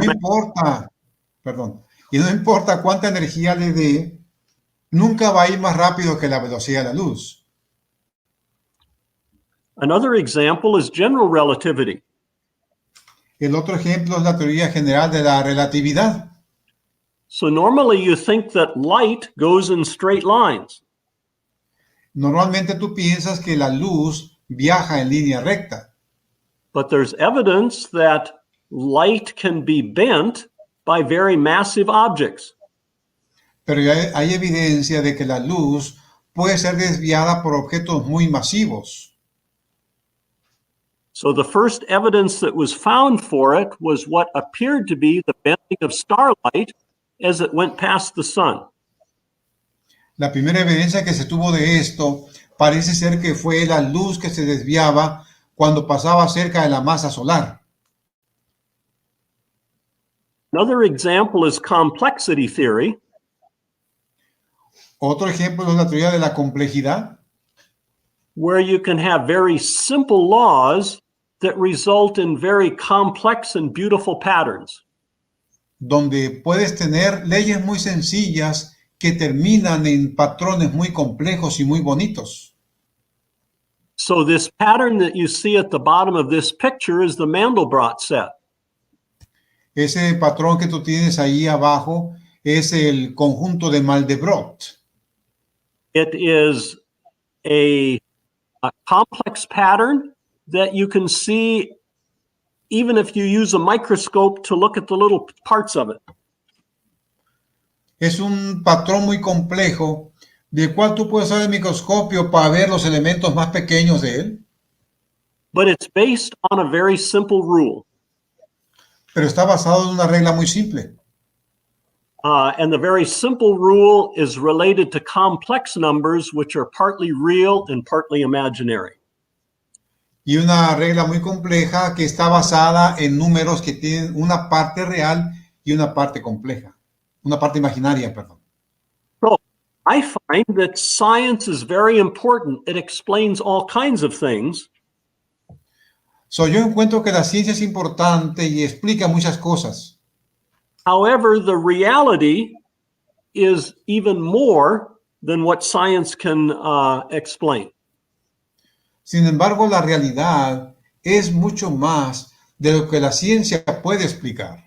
importa cuánta energía le dé, nunca va a ir más rápido que la velocidad de la luz. Another example is general relativity. El otro ejemplo es la teoría general de la relatividad. So normally you think that light goes in straight lines. Normalmente tú piensas que la luz viaja en línea recta. But there's evidence that light can be bent by very massive objects. Pero hay evidencia de que la luz puede ser desviada por objetos muy masivos. So the first evidence that was found for it was what appeared to be the bending of starlight as it went past the sun. La primera evidencia que se tuvo de esto parece ser que fue la luz que se desviaba cuando pasaba cerca de la masa solar. Another example is complexity theory. Otro ejemplo es la teoría de la complejidad, where you can have very simple laws that result in very complex and beautiful patterns. donde puedes tener leyes muy sencillas que terminan en patrones muy complejos y muy bonitos. So this pattern that you see at the bottom of this picture is the Mandelbrot set. Ese patrón que tú tienes ahí abajo es el conjunto de Mandelbrot. It is a complex pattern that you can see even if you use a microscope to look at the little parts of it. Es un patrón muy complejo del cual tú puedes usar el microscopio para ver los elementos más pequeños de él, But it's based on a very simple rule. pero está basado en una regla muy simple. And the very simple rule is related to complex numbers, which are partly real and partly imaginary. Y una regla muy compleja que está basada en números que tienen una parte real y una parte compleja, una parte imaginaria, perdón. So I find that science is very important. It explains all kinds of things. So, yo encuentro que la ciencia es importante y explica muchas cosas. However, the reality is even more than what science can explain. Sin embargo, la realidad es mucho más de lo que la ciencia puede explicar.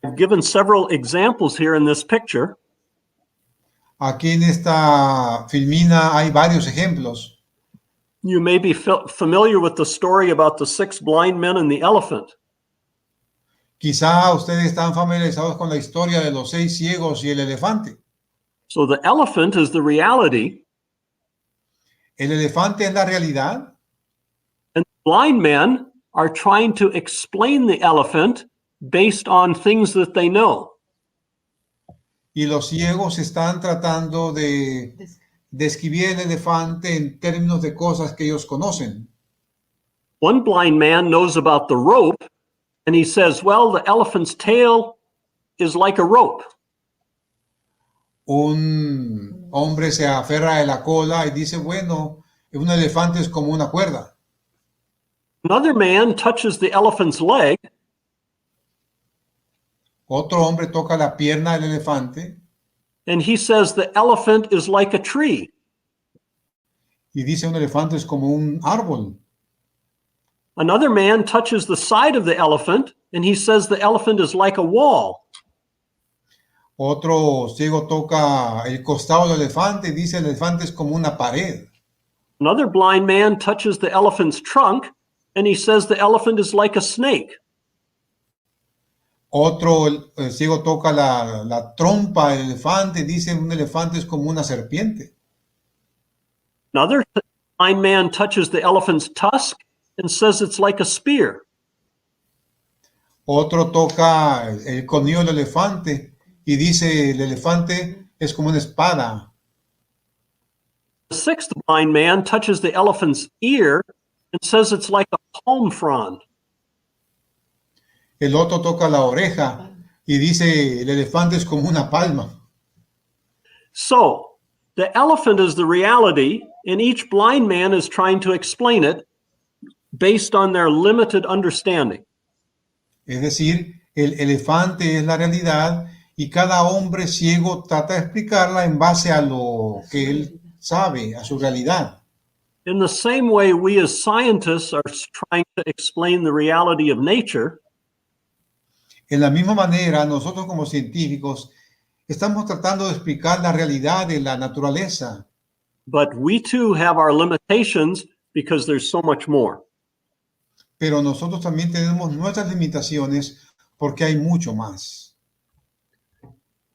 I've given several examples here in this picture. Aquí en esta filmina hay varios ejemplos. You may be familiar with the story about the 6 blind men and the elephant. Quizá ustedes están familiarizados con la historia de los 6 ciegos y el elefante. So the elephant is the reality, El elefante es la realidad and the blind men are trying to explain the elephant based on things that they know. y los ciegos están tratando de describir el elefante en términos de cosas que ellos conocen. One blind man knows about the rope, and he says, well, the elephant's tail is like a rope. Un hombre se aferra de la cola y dice, bueno, un elefante es como una cuerda. Another man touches the elephant's leg, Otro hombre toca la pierna del elefante and he says the elephant is like a tree. y dice un elefante es como un árbol. Another man touches the side of the elephant, and he says the elephant is like a wall. Otro ciego toca el costado del elefante y dice el elefante es como una pared. Another blind man touches the elephant's trunk, and he says the elephant is like a snake. Otro el ciego toca la trompa del elefante y dice un elefante es como una serpiente. Another blind man touches the elephant's tusk and says it's like a spear. Otro toca el colmillo del elefante y dice el elefante es como una espada. The sixth blind man touches the elephant's ear and says it's like a palm frond. El otro toca la oreja y dice el elefante es como una palma. So, the elephant is the reality, and each blind man is trying to explain it based on their limited understanding. Es decir, el elefante es la realidad y cada hombre ciego trata de explicarla en base a lo que él sabe, a su realidad. In the same way, we as scientists are trying to explain the reality of nature. En la misma manera, nosotros como científicos estamos tratando de explicar la realidad de la naturaleza, But we too have our limitations because there's so much more. pero nosotros también tenemos nuestras limitaciones porque hay mucho más.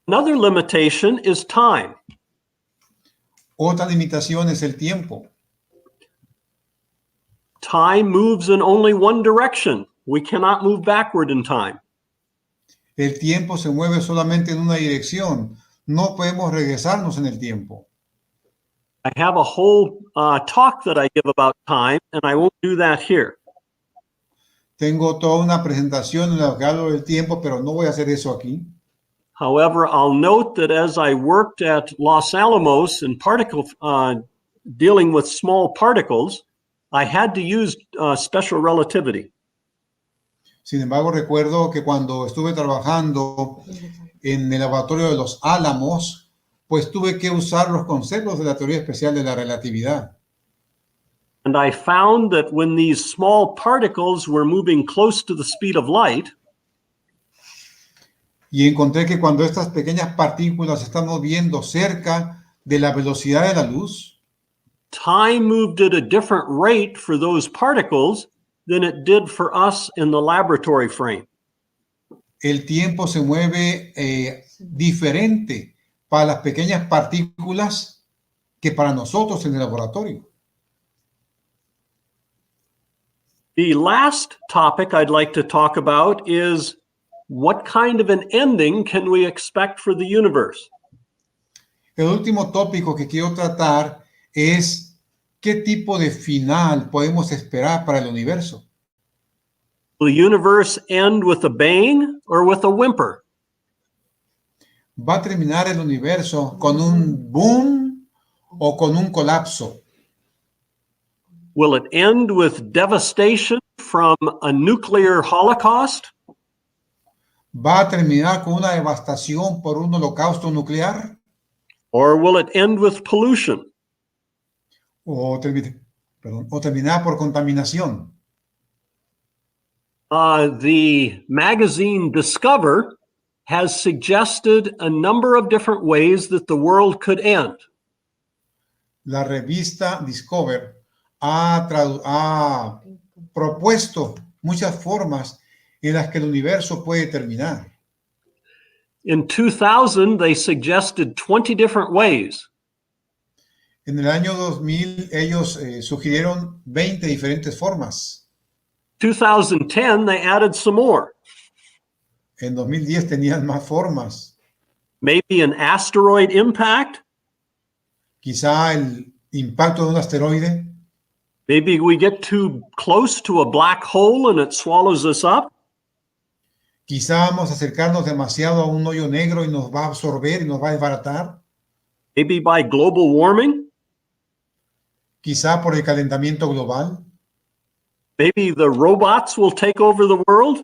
Another limitation is time. Otra limitación es el tiempo. Time moves in only one direction. We cannot move backward in time. El tiempo se mueve solamente en una dirección. No podemos regresarnos en el tiempo. I have a whole talk that I give about time, and I won't do that here. Tengo toda una presentación en la que hablo del tiempo, pero no voy a hacer eso aquí. However, I'll note that as I worked at Los Alamos in dealing with small particles, I had to use special relativity. Sin embargo, recuerdo que cuando estuve trabajando en el laboratorio de los Álamos, pues tuve que usar los conceptos de la teoría especial de la relatividad. And I found that when these small particles were moving close to the speed of light, Y encontré que cuando estas pequeñas partículas se están moviendo cerca de la velocidad de la luz, time moved at a different rate for those particles than it did for us in the laboratory frame. el tiempo se mueve diferente para las pequeñas partículas que para nosotros en el laboratorio. The last topic I'd like to talk about is what kind of an ending can we expect for the universe? El último tópico que quiero tratar es qué tipo de final podemos esperar para el universo. Will the universe end with a bang or with a whimper? ¿Va a terminar el universo con un boom o con un colapso? Will it end with devastation from a nuclear holocaust? ¿Va a terminar con una devastación por un holocausto nuclear? Or will it end with pollution? ¿O terminar por contaminación? The magazine Discover has suggested a number of different ways that the world could end. La revista Discover ha propuesto muchas formas en las que el universo puede terminar. In 2000, they suggested 20 different ways. En el año 2000, ellos sugirieron 20 diferentes formas. 2010, they added some more. En 2010 tenían más formas. Maybe an asteroid impact. Quizá el impacto de un asteroide. Maybe we get too close to a black hole and it swallows us up. Quizá vamos a acercarnos demasiado a un hoyo negro y nos va a absorber y nos va a desbaratar. Maybe by global warming. Quizá por el calentamiento global. Maybe the robots will take over the world.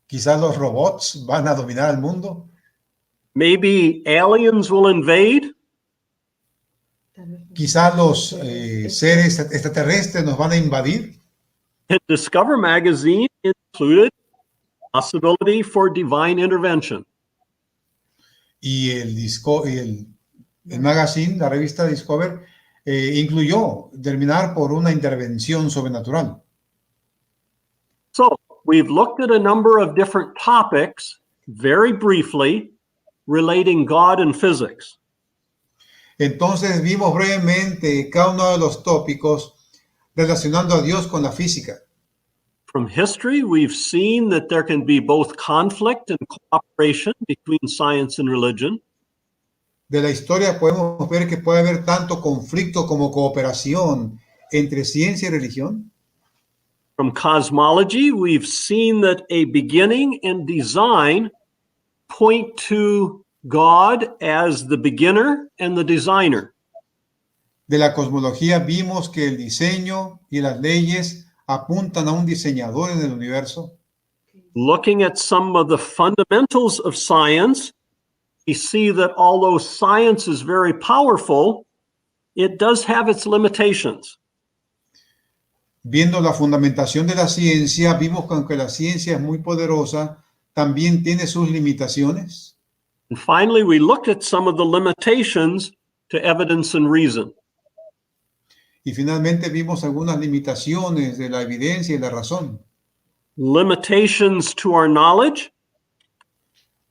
Quizá los robots van a dominar el mundo. Maybe aliens will invade. Quizá los seres extraterrestres nos van a invadir. And Discover magazine included possibility for divine intervention. Y el magazine, la revista Discover, incluyó terminar por una intervención sobrenatural. So we've looked at a number of different topics, very briefly, relating God and physics. Entonces vimos brevemente cada uno de los tópicos relacionando a Dios con la física. From history, we've seen that there can be both conflict and cooperation between science and religion. De la historia podemos ver que puede haber tanto conflicto como cooperación entre ciencia y religión. From cosmology, we've seen that a beginning and design point to God as the beginner and the designer. De la cosmología vimos que el diseño y las leyes apuntan a un diseñador en el universo. Looking at some of the fundamentals of science, we see that although science is very powerful, it does have its limitations. Viendo la fundamentación de la ciencia, vimos que aunque la ciencia es muy poderosa, también tiene sus limitaciones. And finally, we looked at some of the limitations to evidence and reason. Y finalmente vimos algunas limitaciones de la evidencia y la razón. Limitations to our knowledge,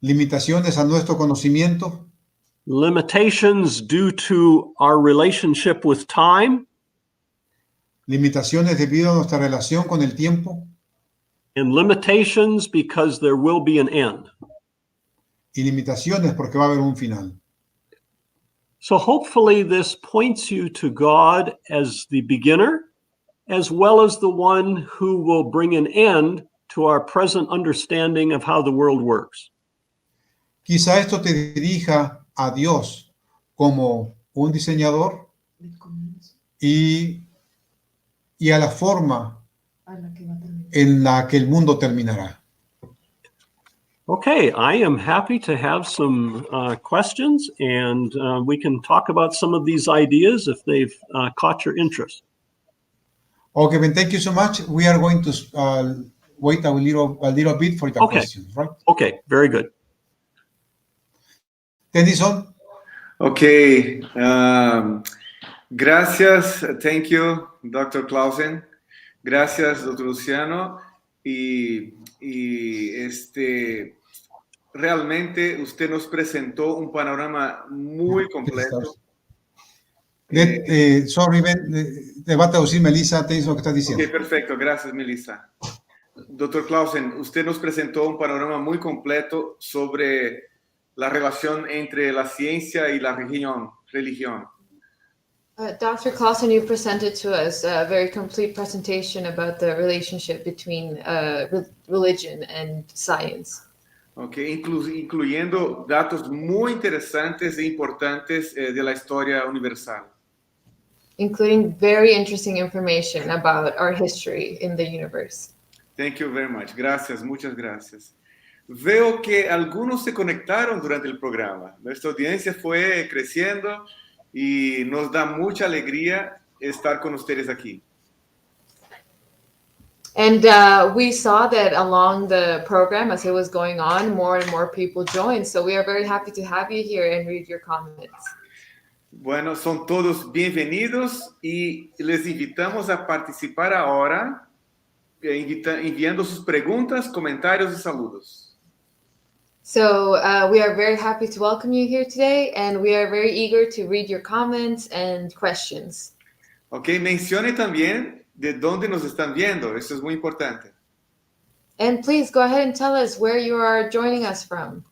Limitaciones a nuestro conocimiento, limitations due to our relationship with time, limitaciones debido a nuestra relación con el tiempo and limitations because there will be an end. y limitaciones porque va a haber un final. So hopefully this points you to God as the beginner, as well as the one who will bring an end to our present understanding of how the world works. Quizá esto te dirija a Dios como un diseñador y a la forma en la que el mundo terminará. Okay, I am happy to have some questions, and we can talk about some of these ideas if they've caught your interest. Okay, Ben, thank you so much. We are going to wait a little bit for the Okay. questions, right? Okay, very good. Tennyson, Okay. Gracias. Thank you, Dr. Clausen. Gracias, Dr. Luciano. Realmente usted nos presentó un panorama muy completo. sorry, Ben, te va a traducir Melissa, Tennyson, lo que estás diciendo. Ok, perfecto. Gracias, Melissa. Dr. Clausen, usted nos presentó un panorama muy completo sobre la relación entre la ciencia y la religión. Dr. Clausen, you presented to us a very complete presentation about the relationship between religion and science. Okay, incluyendo datos muy interesantes e importantes de la historia universal. Including very interesting information about our history in the universe. Thank you very much. Gracias, muchas gracias. Veo que algunos se conectaron durante el programa. Nuestra audiencia fue creciendo y nos da mucha alegría estar con ustedes aquí. And we saw that along the program, as it was going on, more and more people joined. So we are very happy to have you here and read your comments. Bueno, son todos bienvenidos y les invitamos a participar ahora, enviando sus preguntas, comentarios y saludos. So we are very happy to welcome you here today, and we are very eager to read your comments and questions. Ok, mencione también de dónde nos están viendo, eso es muy importante. And please go ahead and tell us where you are joining us from.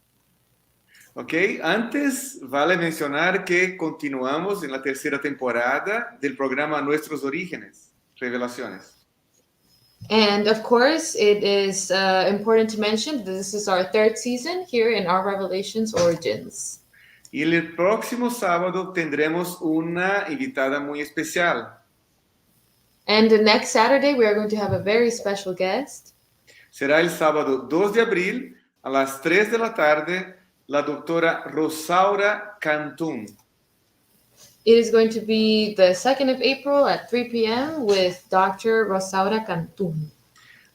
Ok, antes vale mencionar que continuamos en la tercera temporada del programa Nuestros Orígenes, Revelaciones. And of course, it is important to mention that this is our third season here in our Revelations Origins. Y el próximo sábado tendremos una invitada muy especial. And the next Saturday, we are going to have a very special guest. Será el sábado 2 de abril a las 3 de la tarde, la doctora Rosaura Cantún. It is going to be the 2nd of April at 3 p.m. with Dr. Rosaura Cantún.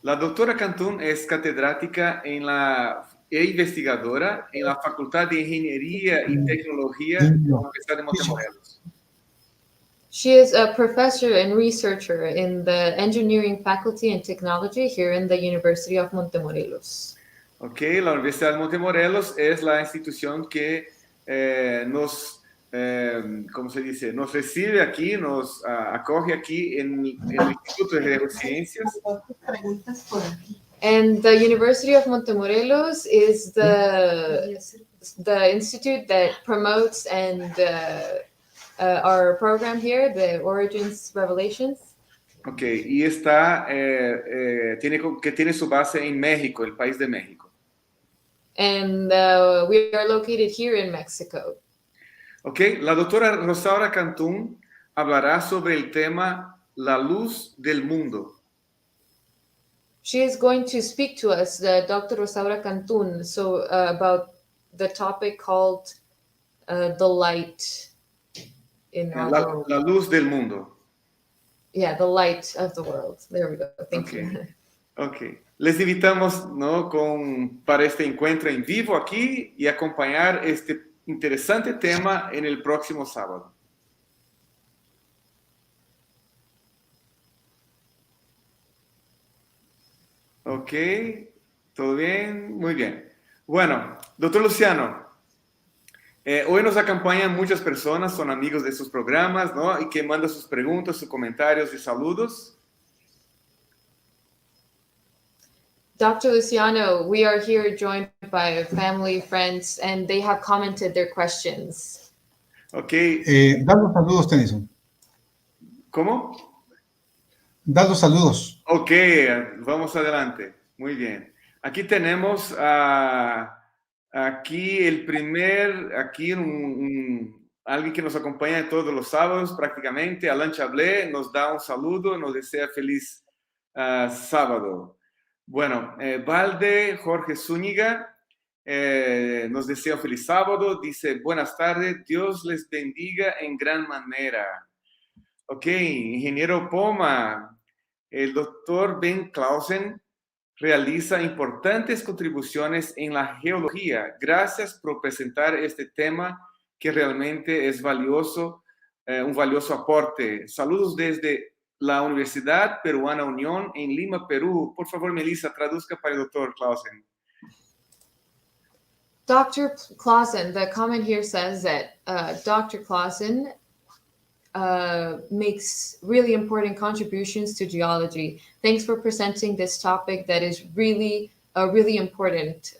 La doctora Cantún es catedrática e investigadora en la Facultad de Ingeniería y Tecnología de la Universidad de Montemorelos. She is a professor and researcher in the Engineering Faculty and Technology here in the University of Montemorelos. Ok, la Universidad de Montemorelos es la institución que ¿cómo se dice? Nos recibe aquí, nos acoge aquí en el Instituto de Neurociencias. And the University of Montemorelos is the institute that promotes and our program here, the Origins Revelations. Ok, y tiene su base en México, el país de México. And we are located here in Mexico. Ok, la doctora Rosaura Cantún hablará sobre el tema La luz del mundo. She is going to speak to us, Dr. Rosaura Cantún, about the topic called the light in our world. La luz del mundo. Yeah, the light of the world. There we go. Thank you. Ok. Les invitamos, ¿no? para este encuentro en vivo aquí y acompañar este interesante tema en el próximo sábado. Ok, ¿todo bien? Muy bien. Bueno, doctor Luciano, hoy nos acompañan muchas personas, son amigos de sus programas, ¿no? Y que mandan sus preguntas, sus comentarios y saludos. Dr. Luciano, we are here joined by family, friends, and they have commented their questions. Ok. Da los saludos, Tennyson. ¿Cómo? Da los saludos. Ok, vamos adelante. Muy bien. Aquí tenemos alguien que nos acompaña todos los sábados prácticamente, Alan Chablé, nos da un saludo, nos desea feliz sábado. Bueno, Valde Jorge Zúñiga nos desea un feliz sábado, dice buenas tardes, Dios les bendiga en gran manera. Ok, ingeniero Poma, el doctor Ben Clausen realiza importantes contribuciones en la geología. Gracias por presentar este tema que realmente es valioso, un valioso aporte. Saludos desde la Universidad Peruana Unión en Lima, Perú. Por favor, Melissa, traduzca para el doctor Clausen. Dr. Clausen, the comment here says that Dr. Clausen makes really important contributions to geology. Thanks for presenting this topic that is really a really important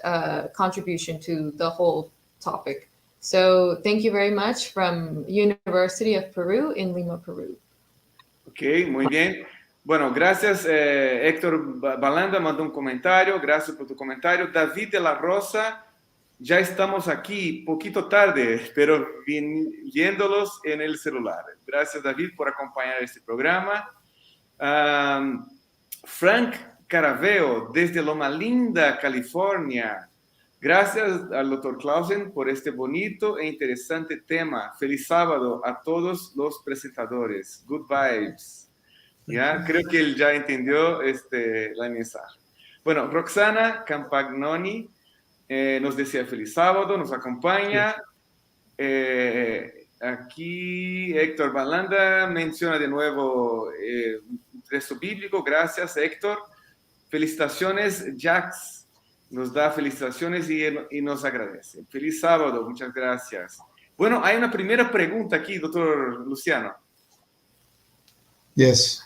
contribution to the whole topic. So thank you very much from University of Peru in Lima, Peru. Ok, muy bien. Bueno, gracias. Héctor Balanda mandó un comentario. Gracias por tu comentario. David de la Rosa, ya estamos aquí, poquito tarde, pero viéndolos en el celular. Gracias, David, por acompañar este programa. Frank Caraveo, desde Loma Linda, California. Gracias al doctor Clausen por este bonito e interesante tema. Feliz sábado a todos los presentadores. Good vibes. ¿Ya? Creo que él ya entendió la mensaje. Bueno, Roxana Campagnoni nos decía feliz sábado, nos acompaña. Aquí Héctor Balanda menciona de nuevo un texto bíblico. Gracias, Héctor. Felicitaciones, Jax. Nos da felicitaciones y nos agradece. Feliz sábado, muchas gracias. Bueno, hay una primera pregunta aquí, doctor Luciano. Yes.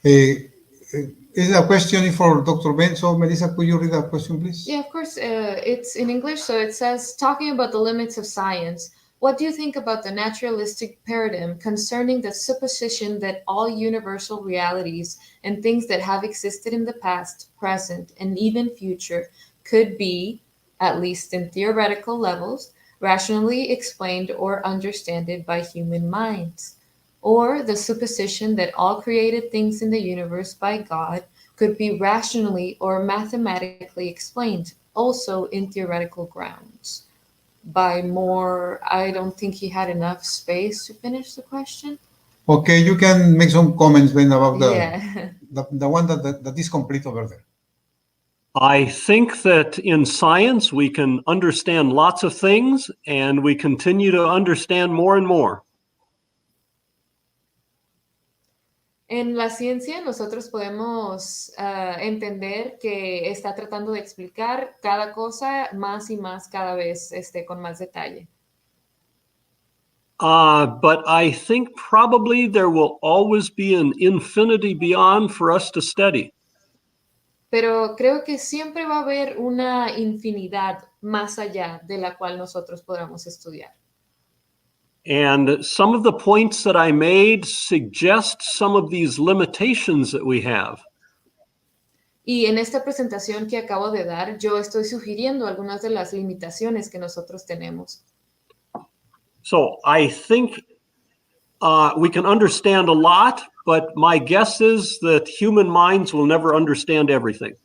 Is a question for Dr. Ben. So, Melissa, could you read that question, please? Yeah, of course. It's in English, so it says, talking about the limits of science, what do you think about the naturalistic paradigm concerning the supposition that all universal realities and things that have existed in the past, present, and even future could be, at least in theoretical levels, rationally explained or understood by human minds? Or the supposition that all created things in the universe by God could be rationally or mathematically explained, also in theoretical grounds? By more, I don't think he had enough space to finish the question. Okay, you can make some comments, Ben, about Yeah. the one that is complete over there. I think that in science, we can understand lots of things, and we continue to understand more and more. En la ciencia nosotros podemos entender que está tratando de explicar cada cosa más y más cada vez con más detalle. But I think probably there will always be an infinity beyond for us to study. Pero creo que siempre va a haber una infinidad más allá de la cual nosotros podamos estudiar. And some of the points that I made suggest some of these limitations that we have. Y en esta presentación que acabo de dar, yo estoy sugiriendo algunas de las limitaciones que nosotros tenemos. So I think we can understand a lot, but my guess is that human minds will never understand everything.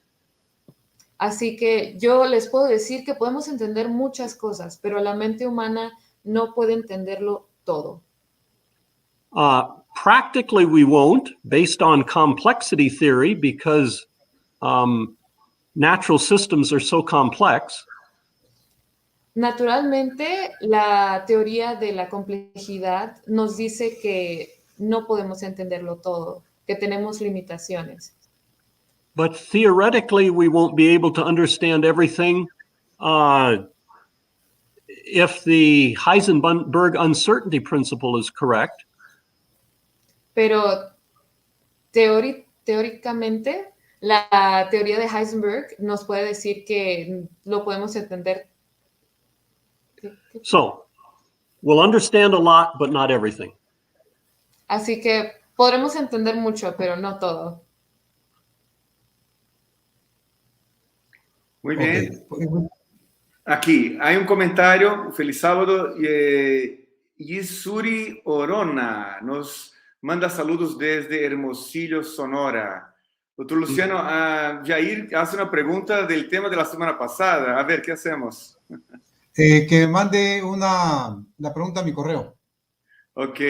Así que yo les puedo decir que podemos entender muchas cosas, pero la mente humana no puede entenderlo todo. Practically, we won't, based on complexity theory, because natural systems are so complex. Naturalmente, la teoría de la complejidad nos dice que no podemos entenderlo todo, que tenemos limitaciones. But theoretically, we won't be able to understand everything if the Heisenberg uncertainty principle is correct. Pero teóricamente, la teoría de Heisenberg nos puede decir que lo podemos entender. So, we'll understand a lot, but not everything. Así que podremos entender mucho, pero no todo. Muy bien. Okay. Aquí hay un comentario. Feliz sábado. Yisuri Orona nos manda saludos desde Hermosillo, Sonora. Doctor Luciano, Jair hace una pregunta del tema de la semana pasada. A ver, ¿qué hacemos? Que me mande la pregunta a mi correo. Ok.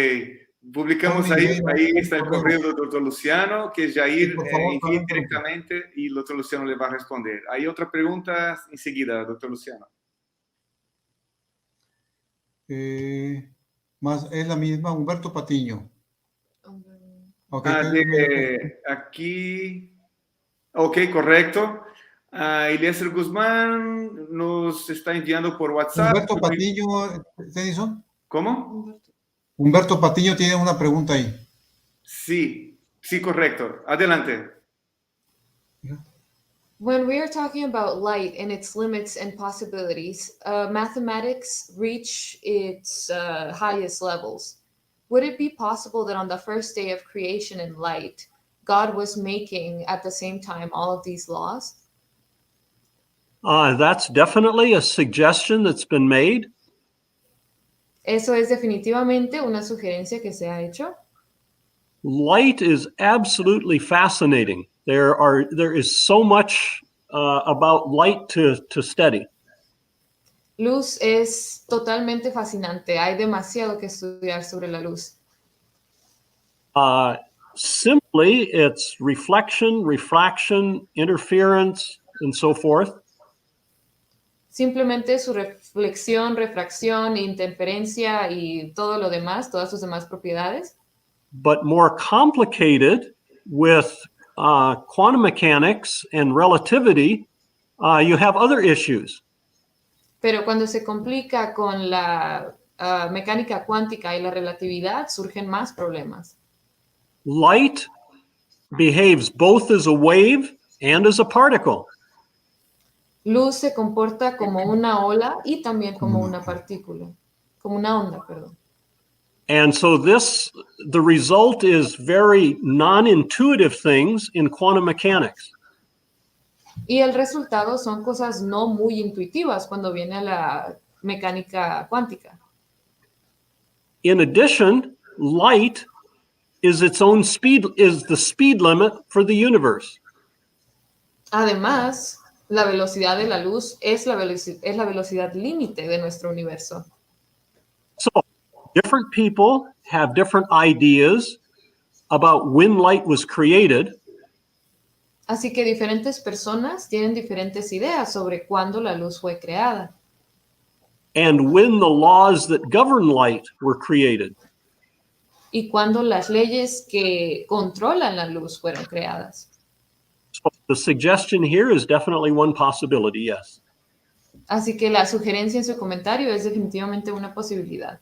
Publicamos Pon mi ahí, email, ahí un está el correo. correo del doctor Luciano, que Sí, Jair por favor, envíe para no interrumpir. directamente y el doctor Luciano le va a responder. Hay otra pregunta enseguida, doctor Luciano. Más es la misma, Humberto Patiño. Ok, Aquí, ok, correcto. Eliezer Guzmán nos está enviando por WhatsApp. Humberto Patiño, Tennyson. ¿Cómo? Humberto Patiño tiene una pregunta ahí. Sí, sí, correcto. Adelante. When we are talking about light and its limits and possibilities, mathematics reach its highest levels. Would it be possible that on the first day of creation and light, God was making at the same time all of these laws? That's definitely a suggestion that's been made. Eso es definitivamente una sugerencia que se ha hecho. Light is absolutely fascinating. There is so much about light to study. Luz es totalmente fascinante. Hay demasiado que estudiar sobre la luz. Simply, it's reflection, refraction, interference, and so forth. Simplemente su reflexión, refracción, interferencia y todo lo demás, todas sus demás propiedades. But more complicated with quantum mechanics and relativity, you have other issues. Pero cuando se complica con la mecánica cuántica y la relatividad, surgen más problemas. Light behaves both as a wave and as a particle. Luz se comporta como una ola y también como una partícula, como una onda, perdón. And so the result is very non-intuitive things in quantum mechanics. Y el resultado son cosas no muy intuitivas cuando viene a la mecánica cuántica. In addition, light is its own speed, is the speed limit for the universe. Además, la velocidad de la luz es la velocidad límite de nuestro universo. So different people have different ideas about when light was created. Así que diferentes personas tienen diferentes ideas sobre cuándo la luz fue creada And when the laws that govern light were created. y cuándo las leyes que controlan la luz fueron creadas. So the suggestion here is definitely one possibility, yes. Así que la sugerencia en su comentario es definitivamente una posibilidad.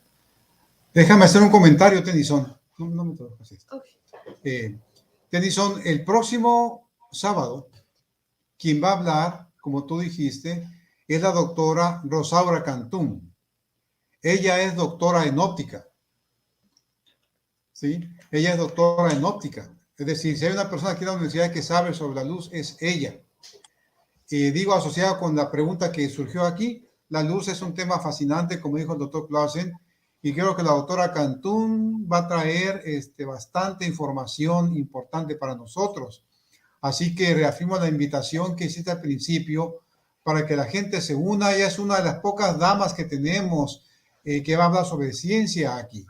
Déjame hacer un comentario, Tennyson. No me toques esto. Okay. Tennyson, el próximo sábado, quien va a hablar, como tú dijiste, es la doctora Rosaura Cantún. Ella es doctora en óptica. ¿Sí? Ella es doctora en óptica. Es decir, si hay una persona aquí en la universidad que sabe sobre la luz, es ella. Digo, asociado con la pregunta que surgió aquí, la luz es un tema fascinante, como dijo el doctor Clausen, y creo que la doctora Cantún va a traer bastante información importante para nosotros. Así que reafirmo la invitación que hiciste al principio para que la gente se una. Ella es una de las pocas damas que tenemos que va a hablar sobre ciencia aquí.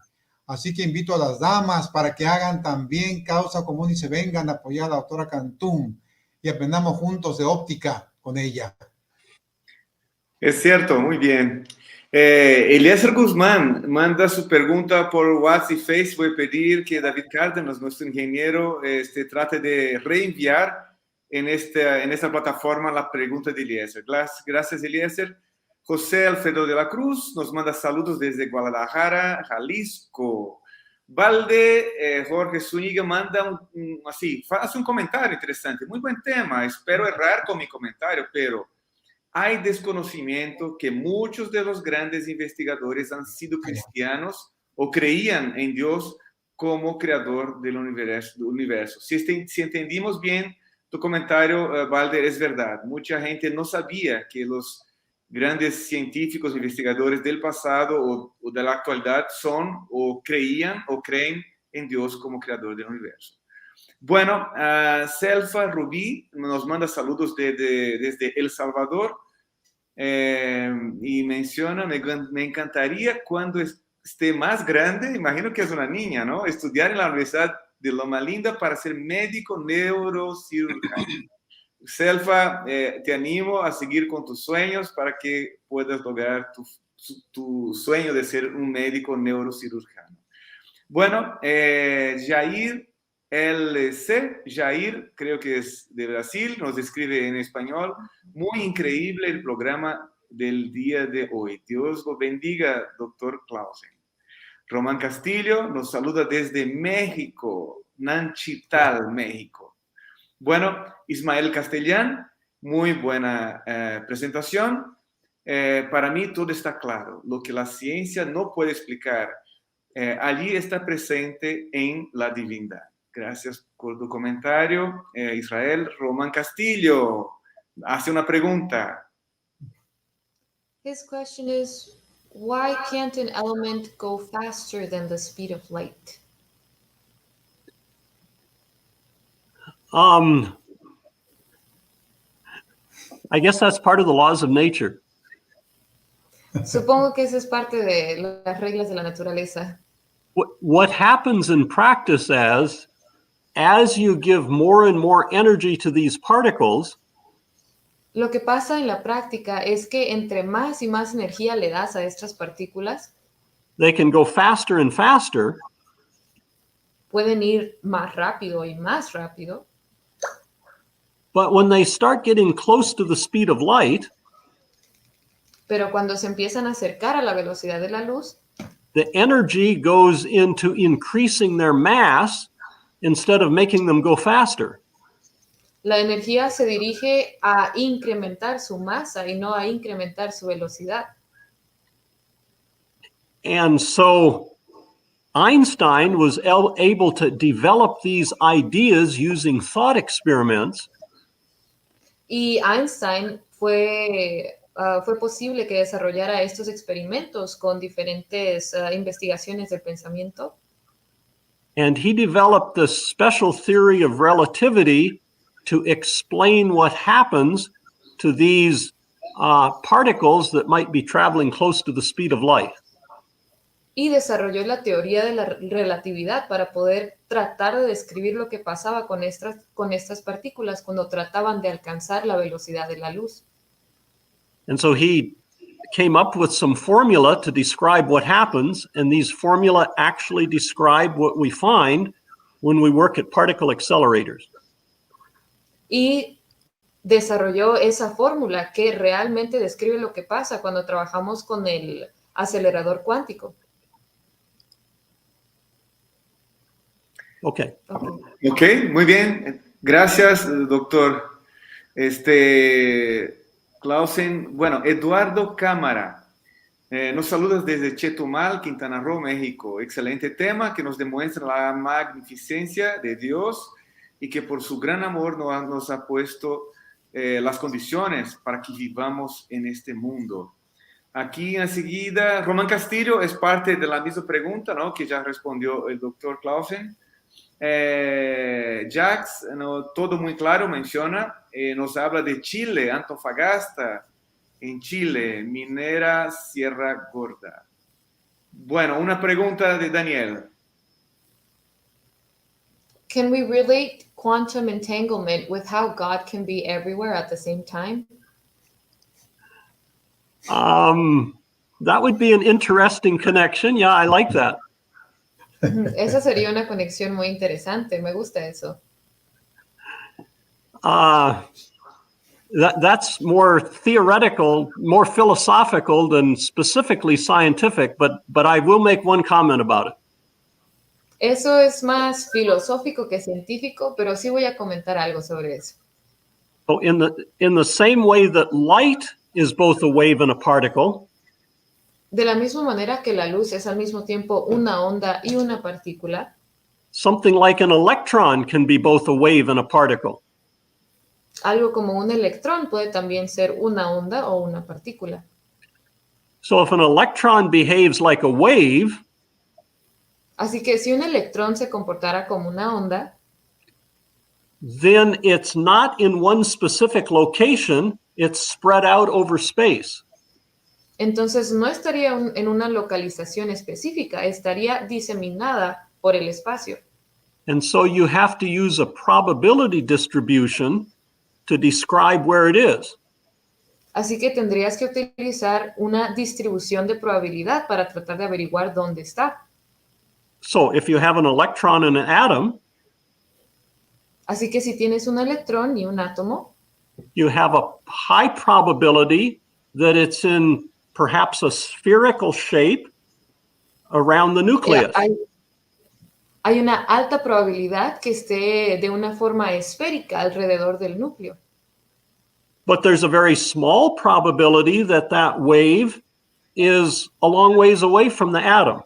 Así que invito a las damas para que hagan también causa común y se vengan a apoyar a la doctora Cantún y aprendamos juntos de óptica con ella. Es cierto, muy bien. Eliezer Guzmán manda su pregunta por WhatsApp y Facebook. Voy a pedir que David Cárdenas, nuestro ingeniero, trate de reenviar en esta plataforma la pregunta de Eliezer. Gracias, Eliezer. José Alfredo de la Cruz nos manda saludos desde Guadalajara, Jalisco. Valde Jorge Zúñiga manda hace un comentario interesante. Muy buen tema. Espero errar con mi comentario, pero hay desconocimiento que muchos de los grandes investigadores han sido cristianos o creían en Dios como creador del universo. Si entendimos bien tu comentario, Valder, es verdad. Mucha gente no sabía que los grandes científicos, investigadores del pasado o de la actualidad son o creían o creen en Dios como creador del universo. Bueno, Selfa Rubí nos manda saludos desde El Salvador y menciona, me encantaría cuando esté más grande, imagino que es una niña, ¿no? Estudiar en la Universidad de Loma Linda para ser médico neurocirujano. Selfa, te animo a seguir con tus sueños para que puedas lograr tu sueño de ser un médico neurocirujano. Bueno, Jair LC, Jair, creo que es de Brasil, nos escribe en español. Muy increíble el programa del día de hoy. Dios lo bendiga, doctor Clausen. Román Castillo nos saluda desde México, Nanchital, México. Bueno, Ismael Castellán, muy buena presentación. Para mí todo está claro. Lo que la ciencia no puede explicar, allí está presente en la divindad. Gracias por tu comentario, Israel. Román Castillo hace una pregunta. His question is, why can't an element go faster than the speed of light? I guess that's part of the laws of nature. Supongo que eso es parte de las reglas de la naturaleza. What happens in practice as you give more and more energy to these particles, Lo que pasa en la práctica es que entre más y más energía le das a estas partículas, they can go faster and faster, pueden ir más rápido y más rápido, but when they start getting close to the speed of light, pero cuando se empiezan a acercar a la velocidad de la luz, the energy goes into increasing their mass instead of making them go faster. la energía se dirige a incrementar su masa y no a incrementar su velocidad. And so Einstein was able to develop these ideas using thought experiments. Y Einstein fue posible que desarrollara estos experimentos con diferentes investigaciones del pensamiento. And he developed this special theory of relativity to explain what happens to these particles that might be traveling close to the speed of light. Y desarrolló la teoría de la relatividad para poder tratar de describir lo que pasaba con estas partículas cuando trataban de alcanzar la velocidad de la luz. And so he came up with some formula to describe what happens, and these formula actually describe what we find when we work at particle accelerators. Y desarrolló esa fórmula que realmente describe lo que pasa cuando trabajamos con el acelerador cuántico. Okay. Ok, muy bien. Gracias, doctor. Clausen, bueno, Eduardo Cámara, nos saludas desde Chetumal, Quintana Roo, México. Excelente tema que nos demuestra la magnificencia de Dios y que por su gran amor nos ha puesto las condiciones para que vivamos en este mundo. Aquí enseguida, Román Castillo es parte de la misma pregunta, ¿no?, que ya respondió el doctor Clausen. Jax, no, todo muy claro, menciona, nos habla de Chile, Antofagasta, en Chile, minera Sierra Gorda. Bueno, una pregunta de Daniel. Can we relate quantum entanglement with how God can be everywhere at the same time? That would be an interesting connection. Yeah, I like that. Esa sería una conexión muy interesante. Me gusta eso. That's more theoretical, more philosophical than specifically scientific, but I will make one comment about it. Eso es más filosófico que científico, pero sí voy a comentar algo sobre eso. So in the same way that light is both a wave and a particle, De la misma manera que la luz es al mismo tiempo una onda y una partícula, something like an electron can be both a wave and a particle. algo como un electrón puede también ser una onda o una partícula. So if an electron behaves like a wave, Así que si un electrón se comportara como una onda, then it's not in one specific location, it's spread out over space. Entonces no estaría en una localización específica, estaría diseminada por el espacio. And so you have to use a probability distribution to describe where it is. Así que tendrías que utilizar una distribución de probabilidad para tratar de averiguar dónde está. So if you have an electron and an atom, Así que si tienes un electrón y un átomo, you have a high probability that it's in perhaps a spherical shape around the nucleus. hay una alta probabilidad que esté de una forma esférica alrededor del núcleo. But there's a very small probability that that wave is a long ways away from the atom.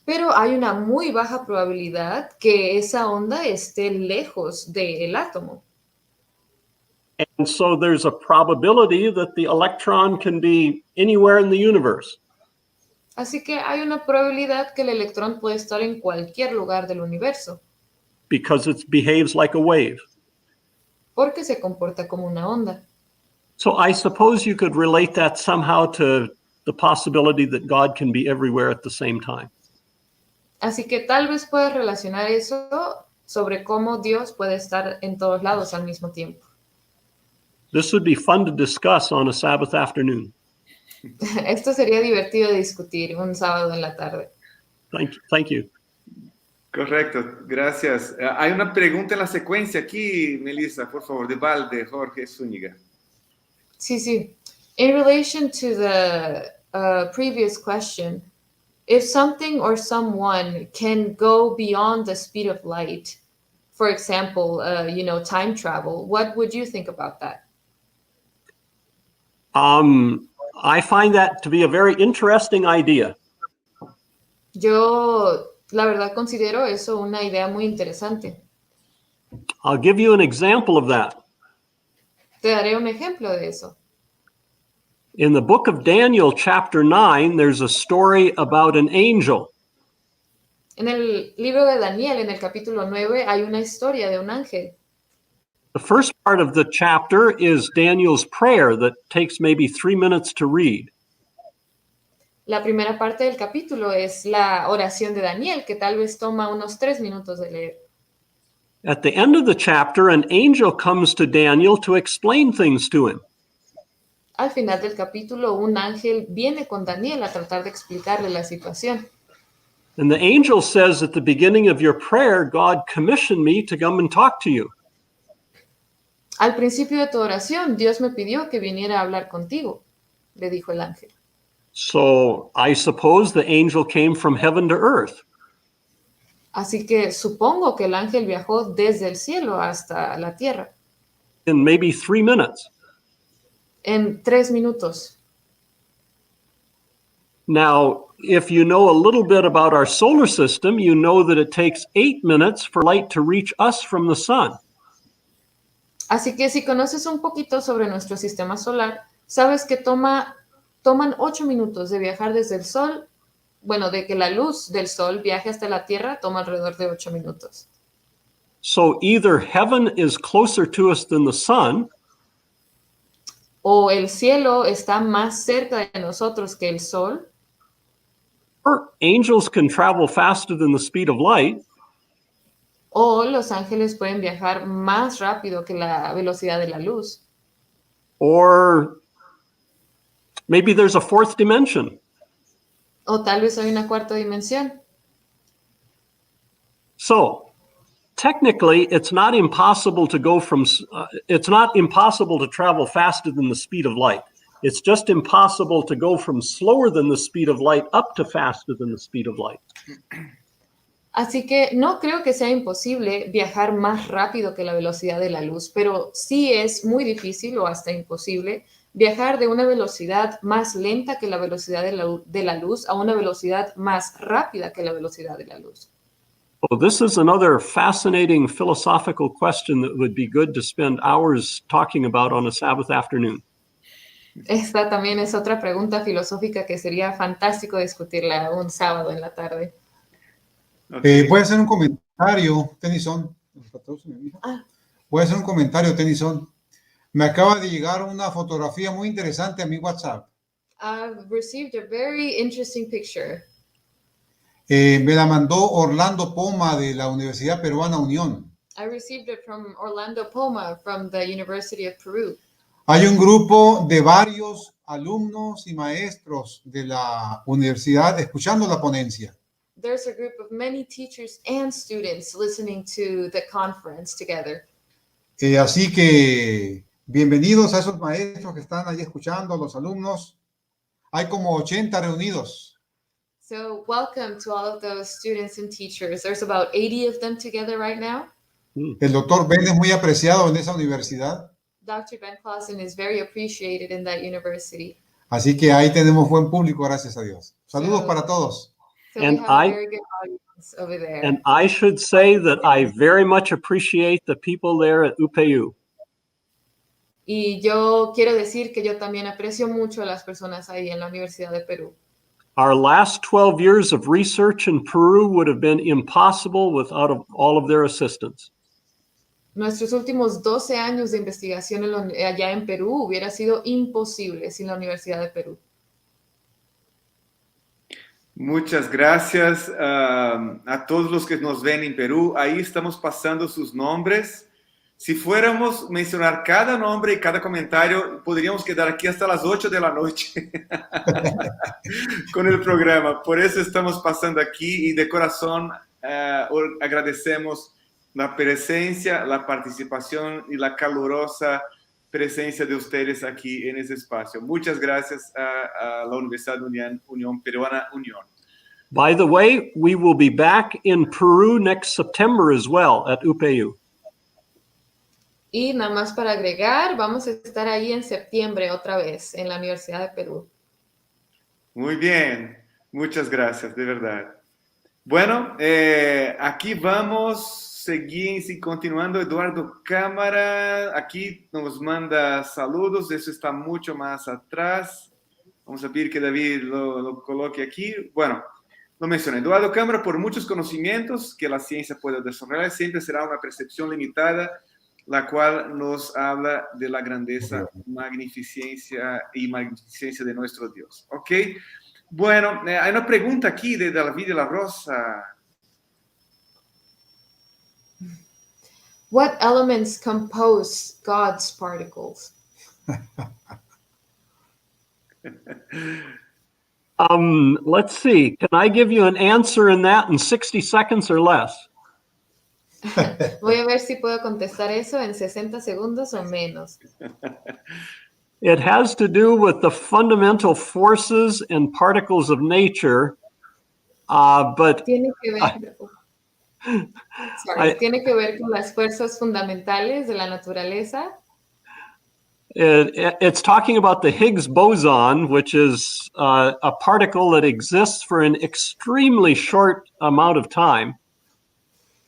Pero hay una muy baja probabilidad que esa onda esté lejos del átomo. And so there's a probability that the electron can be anywhere in the universe. Así que hay una probabilidad que el electrón puede estar en cualquier lugar del universo. Because it behaves like a wave. Porque se comporta como una onda. So I suppose you could relate that somehow to the possibility that God can be everywhere at the same time. Así que tal vez puedes relacionar eso sobre cómo Dios puede estar en todos lados al mismo tiempo. This would be fun to discuss on a Sabbath afternoon. Esto sería divertido de discutir un sábado en la tarde. Thank you. Correcto, gracias. Hay una pregunta en la secuencia aquí, Melissa, por favor, de Valde, Jorge Zúñiga. Sí. In relation to the previous question, if something or someone can go beyond the speed of light, for example, time travel, what would you think about that? I find that to be a very interesting idea. Yo, la verdad, considero eso una idea muy interesante. I'll give you an example of that. Te daré un ejemplo de eso. In the book of Daniel, chapter 9, there's a story about an angel. En el libro de Daniel, en el capítulo 9, hay una historia de un ángel. The first part of the chapter is Daniel's prayer that takes maybe 3 minutes to read. La primera parte del capítulo es la oración de Daniel, que tal vez toma unos 3 minutos de leer. At the end of the chapter, an angel comes to Daniel to explain things to him. Al final del capítulo, un ángel viene con Daniel a tratar de explicarle la situación. And the angel says, at the beginning of your prayer, God commissioned me to come and talk to you. Al principio de tu oración, Dios me pidió que viniera a hablar contigo, le dijo el ángel. So I suppose the angel came from heaven to earth. Así que supongo que el ángel viajó desde el cielo hasta la tierra. In maybe 3 minutes. En 3 minutos. Now, if you know a little bit about our solar system, you know that it takes 8 minutes for light to reach us from the sun. Así que si conoces un poquito sobre nuestro sistema solar, sabes que toman 8 minutos de viajar desde el sol. Bueno, de que la luz del sol viaje hasta la Tierra, toma alrededor de 8 minutos. So either heaven is closer to us than the sun, O el cielo está más cerca de nosotros que el sol, or angels can travel faster than the speed of light, o los ángeles pueden viajar más rápido que la velocidad de la luz. or maybe there's a fourth dimension. O tal vez hay una cuarta dimensión. So technically, it's not impossible to travel faster than the speed of light. It's just impossible to go from slower than the speed of light up to faster than the speed of light. Así que no creo que sea imposible viajar más rápido que la velocidad de la luz, pero sí es muy difícil o hasta imposible viajar de una velocidad más lenta que la velocidad de la luz a una velocidad más rápida que la velocidad de la luz. Oh, this is another fascinating philosophical question that would be good to spend hours talking about on a Sabbath afternoon. Esta también es otra pregunta filosófica que sería fantástico discutirla un sábado en la tarde. Okay. Voy a hacer un comentario, Tennyson. Voy a hacer un comentario, Tennyson. Me acaba de llegar una fotografía muy interesante a mi WhatsApp. I've received a very interesting picture. Me la mandó Orlando Poma de la Universidad Peruana Unión. I received it from Orlando Poma from the University of Peru. Hay un grupo de varios alumnos y maestros de la universidad escuchando la ponencia. There's a group of many teachers and students listening to the conference together. Así que bienvenidos a esos maestros que están ahí escuchando, los alumnos. Hay como 80 reunidos. So welcome to all of those students and teachers. There's about 80 of them together right now. El doctor Ben es muy apreciado en esa universidad. Dr. Ben Clausen is very appreciated in that university. Así que ahí tenemos buen público, gracias a Dios. Saludos para todos. So And we have a very good audience over there. And I should say that I very much appreciate the people there at UPU. Y yo quiero decir que yo también aprecio mucho a las personas ahí en la Universidad de Perú. Our last 12 years of research in Peru would have been impossible without all of their assistance. Nuestros últimos 12 años de investigación allá en Perú hubiera sido imposible sin la Universidad de Perú. Muchas gracias a todos los que nos ven en Perú. Ahí estamos pasando sus nombres. Si fuéramos a mencionar cada nombre y cada comentario, podríamos quedar aquí hasta las 8 de la noche con el programa. Por eso estamos pasando aquí y de corazón agradecemos la presencia, la participación y la calurosa presencia de ustedes aquí en ese espacio. Muchas gracias a la Universidad Unión Peruana Unión. By the way, we will be back in Peru next September as well at UPU. Y nada más para agregar, vamos a estar ahí en septiembre otra vez en la Universidad de Perú. Muy bien, muchas gracias, de verdad. Bueno, aquí vamos, seguir continuando. Eduardo Cámara, aquí nos manda saludos, eso está mucho más atrás. Vamos a pedir que David lo coloque aquí. Bueno, lo mencioné. Eduardo Cámara, por muchos conocimientos que la ciencia puede desarrollar, siempre será una percepción limitada, la cual nos habla de la grandeza, magnificencia de nuestro Dios. ¿Ok? Bueno, hay una pregunta aquí de David de la Rosa. What elements compose God's particles? Let's see. Can I give you an answer in that in 60 seconds or less? Voy a ver si puedo contestar eso en 60 segundos o menos. It has to do with the fundamental forces and particles of nature, but Tiene que ver, tiene que ver con las fuerzas fundamentales de la naturaleza. it's talking about the Higgs boson, which is a particle that exists for an extremely short amount of time.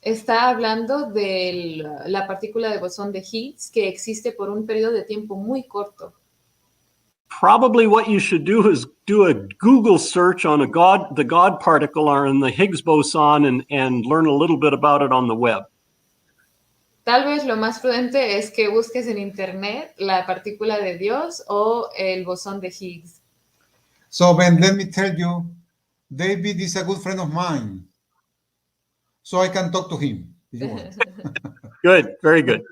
Está hablando de la partícula de bosón de Higgs que existe por un periodo de tiempo muy corto. Probably what you should do is do a Google search on the God particle or in the Higgs boson and learn a little bit about it on the web. Tal vez lo más prudente es que busques en internet la partícula de Dios o el bosón de Higgs. So, Ben, let me tell you, David is a good friend of mine. So I can talk to him if you want. Good, very good.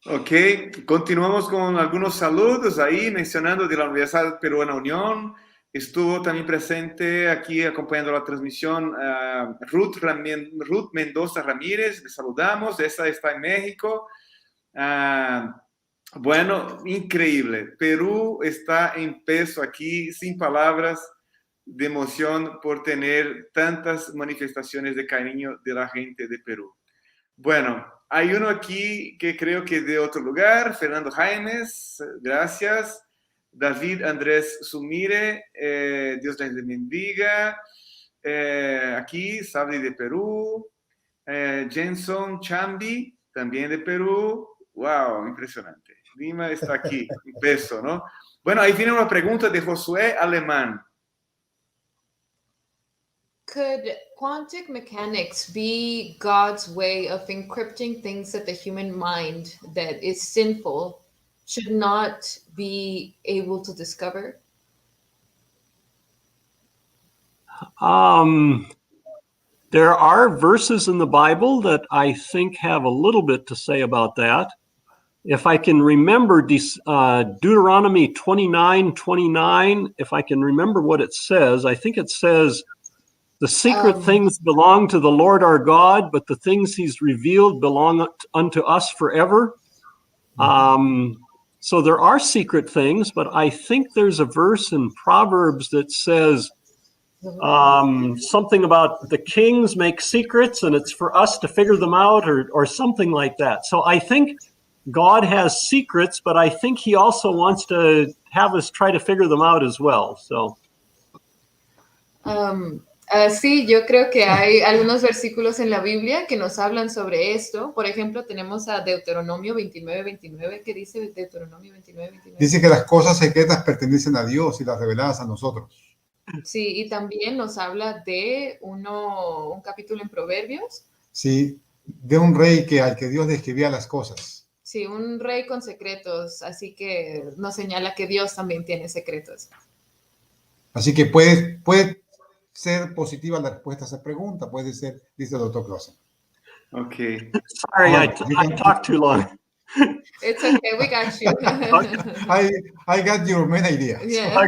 Ok, continuamos con algunos saludos ahí, mencionando de la Universidad Peruana Unión. Estuvo también presente aquí acompañando la transmisión Ruth Mendoza Ramírez, le saludamos, esa está en México. Bueno, increíble. Perú está en peso aquí, sin palabras de emoción por tener tantas manifestaciones de cariño de la gente de Perú. Bueno, hay uno aquí que creo que de otro lugar, Fernando Jaimes, gracias. David Andrés Sumire, Dios les bendiga. Aquí, Sabri de Perú. Jenson Chambi, también de Perú. Wow, impresionante. Lima está aquí, un peso, ¿no? Bueno, ahí viene una pregunta de Josué Alemán. Could quantum mechanics be God's way of encrypting things that the human mind that is sinful should not be able to discover? There are verses in the Bible that I think have a little bit to say about that. If I can remember Deuteronomy 29:29, if I can remember what it says, I think it says, the secret things belong to the Lord our God, but the things he's revealed belong unto us forever. So there are secret things, but I think there's a verse in Proverbs that says something about the kings make secrets and it's for us to figure them out or something like that. So I think God has secrets, but I think he also wants to have us try to figure them out as well. So. Sí, yo creo que hay algunos versículos en la Biblia que nos hablan sobre esto. Por ejemplo, tenemos a Deuteronomio 29:29, que dice Deuteronomio 29:29. Dice que las cosas secretas pertenecen a Dios y las reveladas a nosotros. Sí, y también nos habla de un capítulo en Proverbios. Sí, de un rey al que Dios describía las cosas. Sí, un rey con secretos, así que nos señala que Dios también tiene secretos. Así que puede ser positiva la respuesta a esa pregunta, puede ser, dice el doctor Clausen. Okay. Sorry, I talked too long. It's okay, we got you. I got your main idea. Yeah.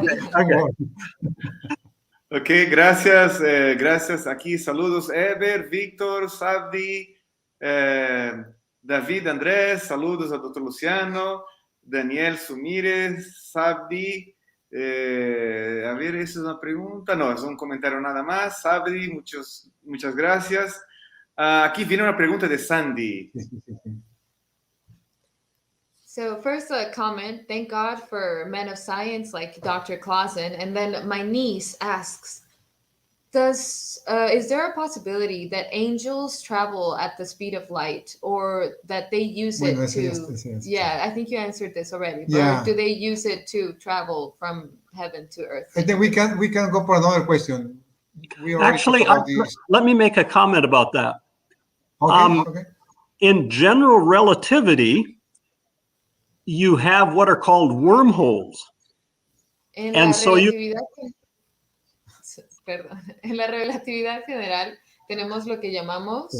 Okay, gracias. Gracias. Aquí saludos Ever, Víctor, Sabdi, David Andrés, saludos al doctor Luciano, Daniel Sumírez, Sabdi. A ver, ¿eso es una pregunta? No, es un comentario nada más. Sabdi, muchas gracias. Aquí viene una pregunta de Sandy. So first a comment, thank God for men of science like Dr. Clausen. And then my niece asks, is there a possibility that angels travel at the speed of light, or that they use it to... Yeah, I think you answered this already. Yeah. Or do they use it to travel from heaven to earth? I think we can go for another question. Actually, let me make a comment about that. Okay. In general relativity, you have what are called wormholes. En la relatividad general tenemos lo que llamamos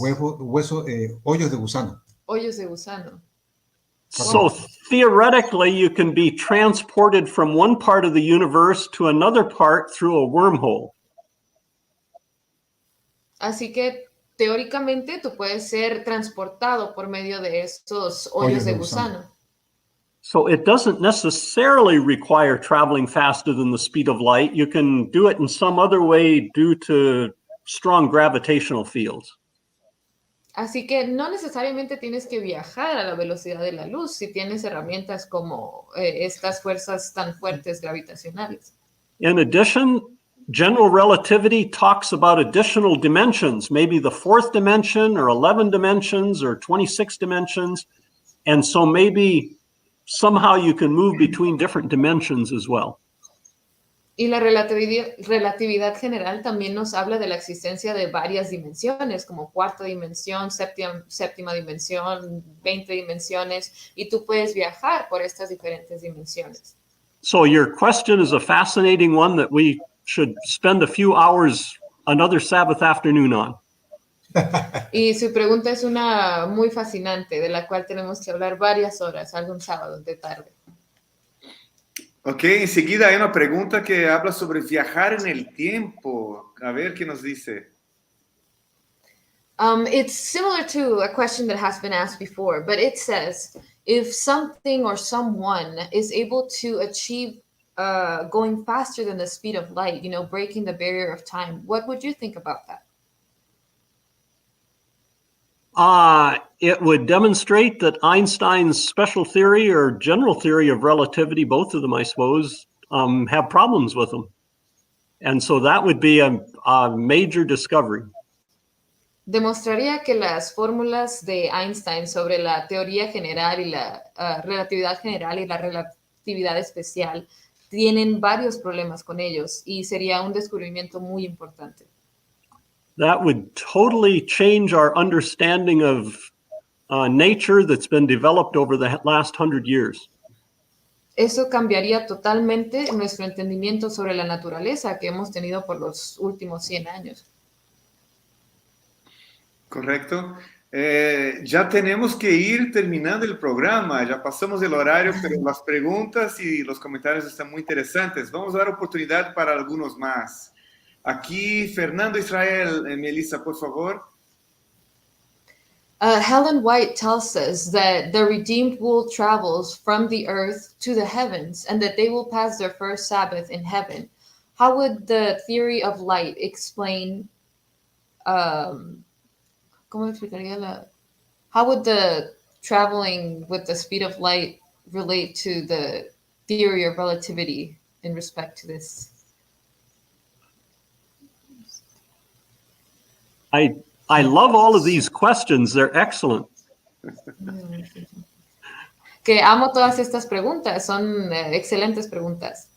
hoyos de gusano. Hoyos de gusano. So theoretically, you can be transported from one part of the universe to another part through a wormhole. Así que teóricamente tú puedes ser transportado por medio de estos hoyos de gusano. So it doesn't necessarily require traveling faster than the speed of light. You can do it in some other way due to strong gravitational fields. Así que no necesariamente tienes que viajar a la velocidad de la luz si tienes herramientas como estas fuerzas tan fuertes gravitacionales. In addition, general relativity talks about additional dimensions, maybe the 4th dimension or 11 dimensions or 26 dimensions. And so maybe somehow you can move between different dimensions as well. Y la relatividad general también nos habla de la existencia de varias dimensiones, como 4ª dimensión, séptima dimensión, 20 dimensiones, y tú puedes viajar por estas diferentes dimensiones. So your question is a fascinating one that we should spend a few hours another Sabbath afternoon on. Y su pregunta es una muy fascinante, de la cual tenemos que hablar varias horas, algún sábado de tarde. Ok, enseguida hay una pregunta que habla sobre viajar en el tiempo. A ver qué nos dice. It's similar to a question that has been asked before, but it says, if something or someone is able to achieve going faster than the speed of light, breaking the barrier of time, what would you think about that? It would demonstrate that Einstein's special theory or general theory of relativity, both of them, I suppose, have problems with them. And so that would be a major discovery. Demostraría que las fórmulas de Einstein sobre la teoría general y la relatividad general y la relatividad especial tienen varios problemas con ellos y sería un descubrimiento muy importante. That would totally change our understanding of nature that's been developed over the last 100 years. eso cambiaría totalmente nuestro entendimiento sobre la naturaleza que hemos tenido por los últimos 100 años. Correcto. Ya tenemos que ir terminando el programa, ya pasamos el horario, pero las preguntas y los comentarios están muy interesantes. Vamos a dar oportunidad para algunos más. Aquí, Fernando Israel, Melissa, por favor. Helen White tells us that the redeemed will travels from the earth to the heavens and that they will pass their first Sabbath in heaven. How would the theory of light explain, ¿cómo explicaría how would the traveling with the speed of light relate to the theory of relativity in respect to this? I love all of these questions. They're excellent. Que amo todas estas preguntas, son excelentes preguntas.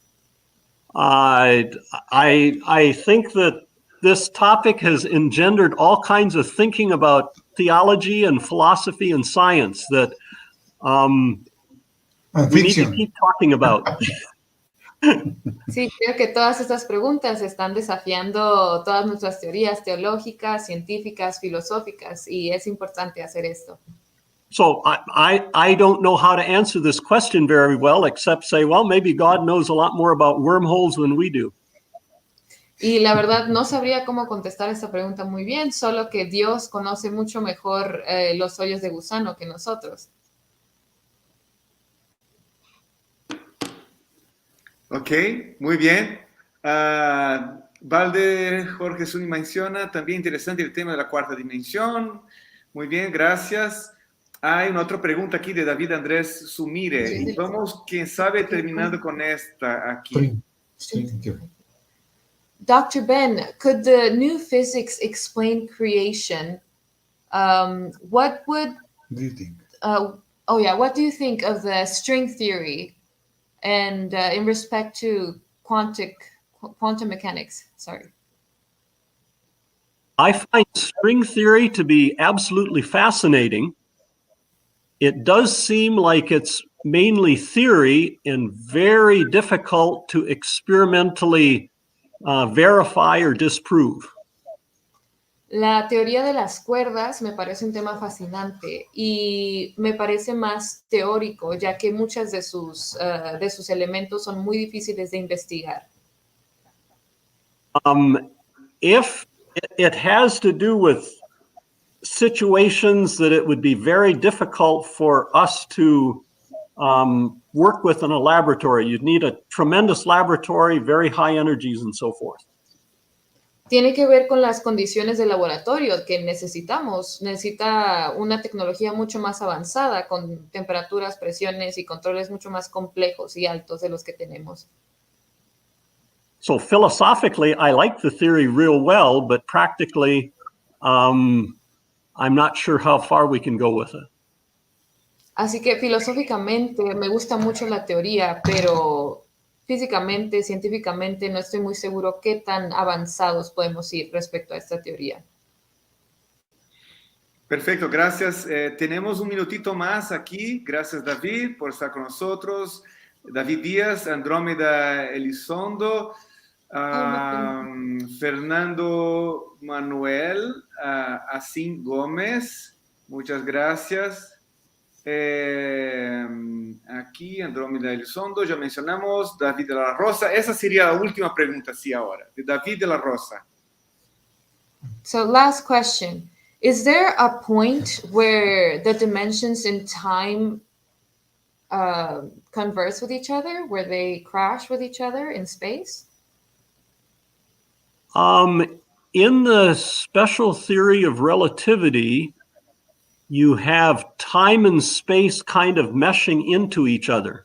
I think that this topic has engendered all kinds of thinking about theology and philosophy and science that we need to keep talking about. Sí, creo que todas estas preguntas están desafiando todas nuestras teorías teológicas, científicas, filosóficas, y es importante hacer esto. So I don't know how to answer this question very well, except say, well, maybe God knows a lot more about wormholes than we do. Y la verdad no sabría cómo contestar esta pregunta muy bien, solo que Dios conoce mucho mejor los hoyos de gusano que nosotros. Ok, muy bien. Valde Jorge Zuni menciona también interesante el tema de la cuarta dimensión. Muy bien, gracias. Hay una otra pregunta aquí de David Andrés Sumire. Y vamos, quién sabe, terminando con esta aquí. Dr. Ben, could the new physics explain creation? What would Do you think? what do you think of the string theory and in respect to quantum mechanics? Sorry. I find string theory to be absolutely fascinating. It does seem like it's mainly theory and very difficult to experimentally verify or disprove. La teoría de las cuerdas me parece un tema fascinante y me parece más teórico, ya que muchos de sus elementos son muy difíciles de investigar. If it has to do with situations that it would be very difficult for us to work with in a laboratory, you'd need a tremendous laboratory, very high energies, and so forth. Tiene que ver con las condiciones de laboratorio que necesita una tecnología mucho más avanzada, con temperaturas, presiones y controles mucho más complejos y altos de los que tenemos. So philosophically, I like the theory real well, but practically, I'm not sure how far we can go with it. Así que filosóficamente me gusta mucho la teoría, pero físicamente, científicamente, no estoy muy seguro qué tan avanzados podemos ir respecto a esta teoría. Perfecto, gracias. Tenemos un minutito más aquí. Gracias, David, por estar con nosotros. David Díaz, Andrómeda Elizondo, Fernando Manuel, Asín Gómez, muchas gracias. Aquí, Andrómeda Elizondo, ya mencionamos, David de la Rosa. Esa sería la última pregunta, sí, ahora, de David de la Rosa. So, last question. Is there a point where the dimensions in time converse with each other, where they crash with each other in space? In the special theory of relativity, you have time and space kind of meshing into each other.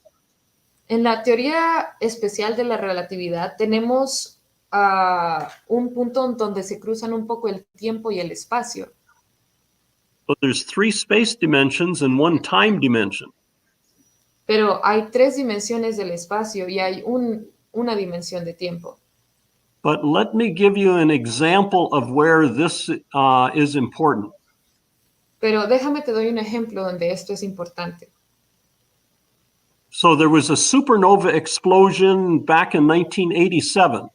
En la teoría especial de la relatividad tenemos un punto donde se cruzan un poco el tiempo y el espacio. So there's 3 space dimensions and 1 time dimension. Pero hay 3 dimensiones del espacio y hay una dimensión de tiempo. But let me give you an example of where this is important. Pero déjame te doy un ejemplo donde esto es importante. So there was a supernova explosion back in 1987.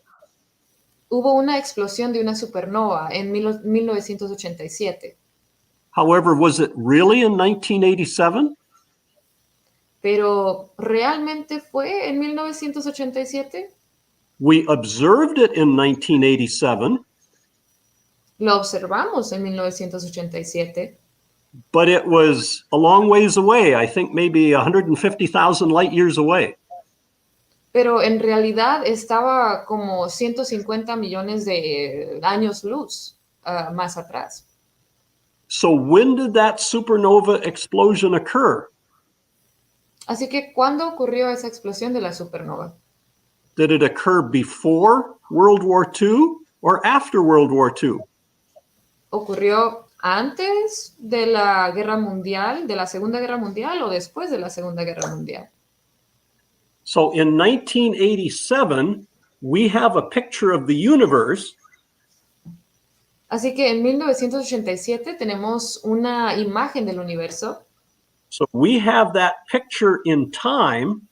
Hubo una explosión de una supernova en 1987. However, was it really in 1987? Pero ¿realmente fue en 1987? We observed it in 1987, Lo observamos en 1987, but it was a long ways away. I think maybe 150,000 light years away. pero en realidad estaba como 150 millones de años luz más atrás. So when did that supernova explosion occur? Así que, ¿cuándo ocurrió esa explosión de la supernova? Did it occur before World War II or after World War II? ¿Ocurrió antes de la Guerra Mundial, de la Segunda Guerra Mundial, o después de la Segunda Guerra Mundial? So in 1987, we have a picture of the universe Así que en 1987 tenemos una imagen del universo. So we have that picture in time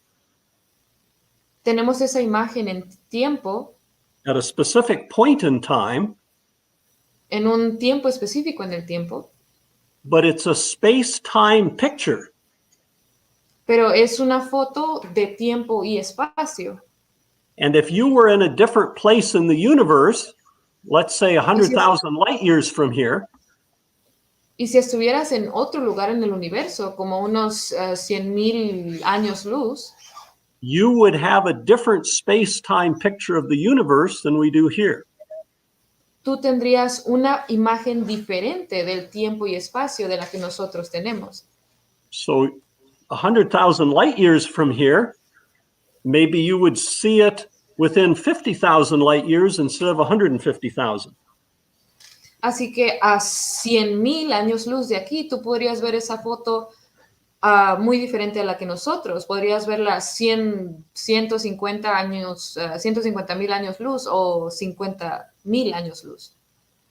Tenemos esa imagen en tiempo, at a specific point in time, en un tiempo específico en el tiempo, but it's a space-time picture. pero es una foto de tiempo y espacio. And if you were in a different place in the universe, let's say 100,000 light years from here, Y si estuvieras en otro lugar en el universo, como unos 100,000 años luz, you would have a different space-time picture of the universe than we do here. tú tendrías una imagen diferente del tiempo y espacio de la que nosotros tenemos. So 100,000 light years from here, maybe you would see it within 50,000 light years instead of 150,000. Así que a 100,000 años luz de aquí, tú podrías ver esa foto muy diferente a la que nosotros. Podrías verla 150 años, 150,000 años luz o 50,000 años luz.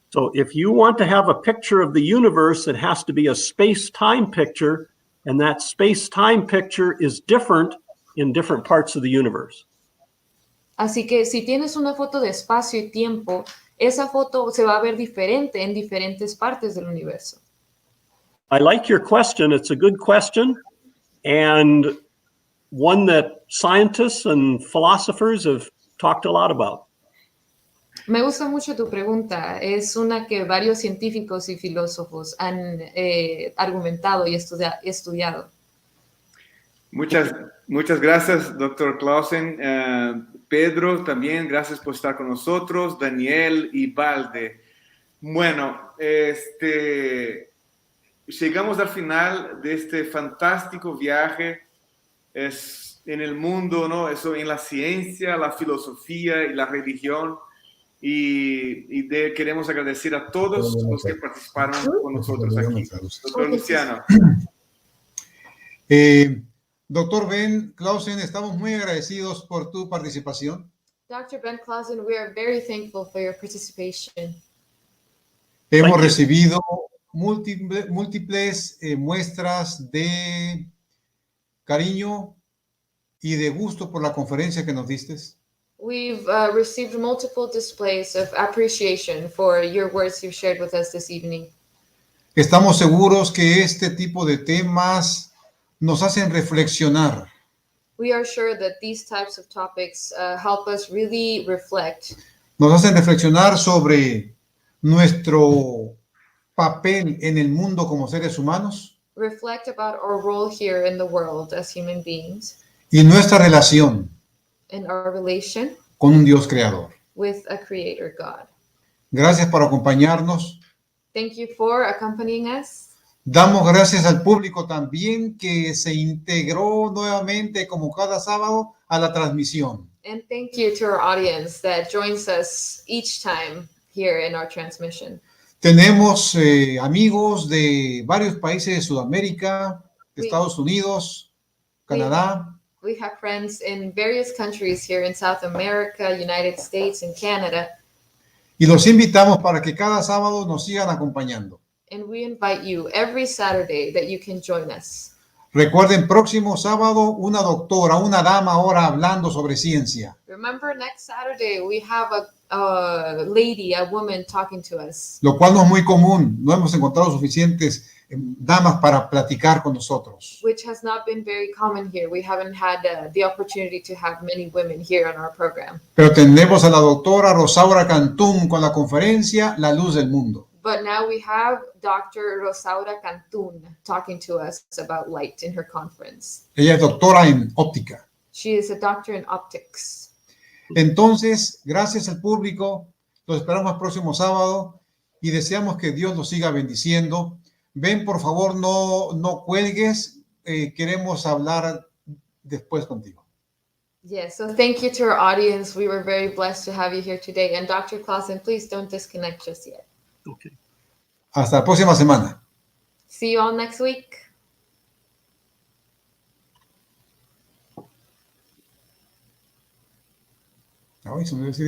So if you want to have a picture of the universe, it has to be a space-time picture, and that space-time picture is different in different parts of the universe. Así que si tienes una foto de espacio y tiempo, esa foto se va a ver diferente en diferentes partes del universo. I like your question. It's a good question, and one that scientists and philosophers have talked a lot about. Me gusta mucho tu pregunta. Es una que varios científicos y filósofos han argumentado y estudiado. Muchas gracias, doctor Clausen. Pedro, también gracias por estar con nosotros. Daniel y Valde. Bueno, llegamos al final de este fantástico viaje en el mundo, ¿no? Eso en la ciencia, la filosofía y la religión. Queremos agradecer a todos los que participaron con nosotros aquí. Doctor Luciano. Doctor Ben Clausen, estamos muy agradecidos por tu participación. Dr. Ben Clausen, we are very thankful for your participation. Hemos recibido múltiples muestras de cariño y de gusto por la conferencia que nos diste. We've received multiple displays of appreciation for your words you've shared with us this evening. Estamos seguros que este tipo de temas nos hacen reflexionar. We are sure that these types of topics help us really reflect. Nos hacen reflexionar sobre nuestro papel en el mundo como seres humanos. Reflect about our role here in the world as human beings. Y nuestra relación And our relation con un Dios creador. with a creator God. Gracias por acompañarnos. Thank you for accompanying us. Damos gracias al público también que se integró nuevamente como cada sábado a la transmisión. And thank you to our audience that joins us each time here in our transmission. Tenemos amigos de varios países de Sudamérica, de Estados Unidos, Canadá. We have friends in various countries here in South America, United States, and Canada. Y los invitamos para que cada sábado nos sigan acompañando. And we invite you every Saturday that you can join us. Recuerden, próximo sábado, una doctora, una dama ahora hablando sobre ciencia. Remember, next Saturday we have a lady, a woman talking to us, Lo cual no es muy común. No hemos encontrado suficientes damas para platicar con nosotros. which has not been very common here. We haven't had the opportunity to have many women here on our program. Pero tenemos a la doctora Rosaura Cantún con la conferencia La Luz del Mundo. But now we have Dr. Rosaura Cantún talking to us about light in her conference. Ella es doctora en óptica. She is a doctor in optics. Entonces, gracias al público, los esperamos el próximo sábado y deseamos que Dios los siga bendiciendo. Ven, por favor, no cuelgues. Queremos hablar después contigo. Yes, so thank you to our audience. We were very blessed to have you here today. And Dr. Clausen, please don't disconnect just yet. Okay. Hasta la próxima semana. See you all next week. Ay, se me olvidó decir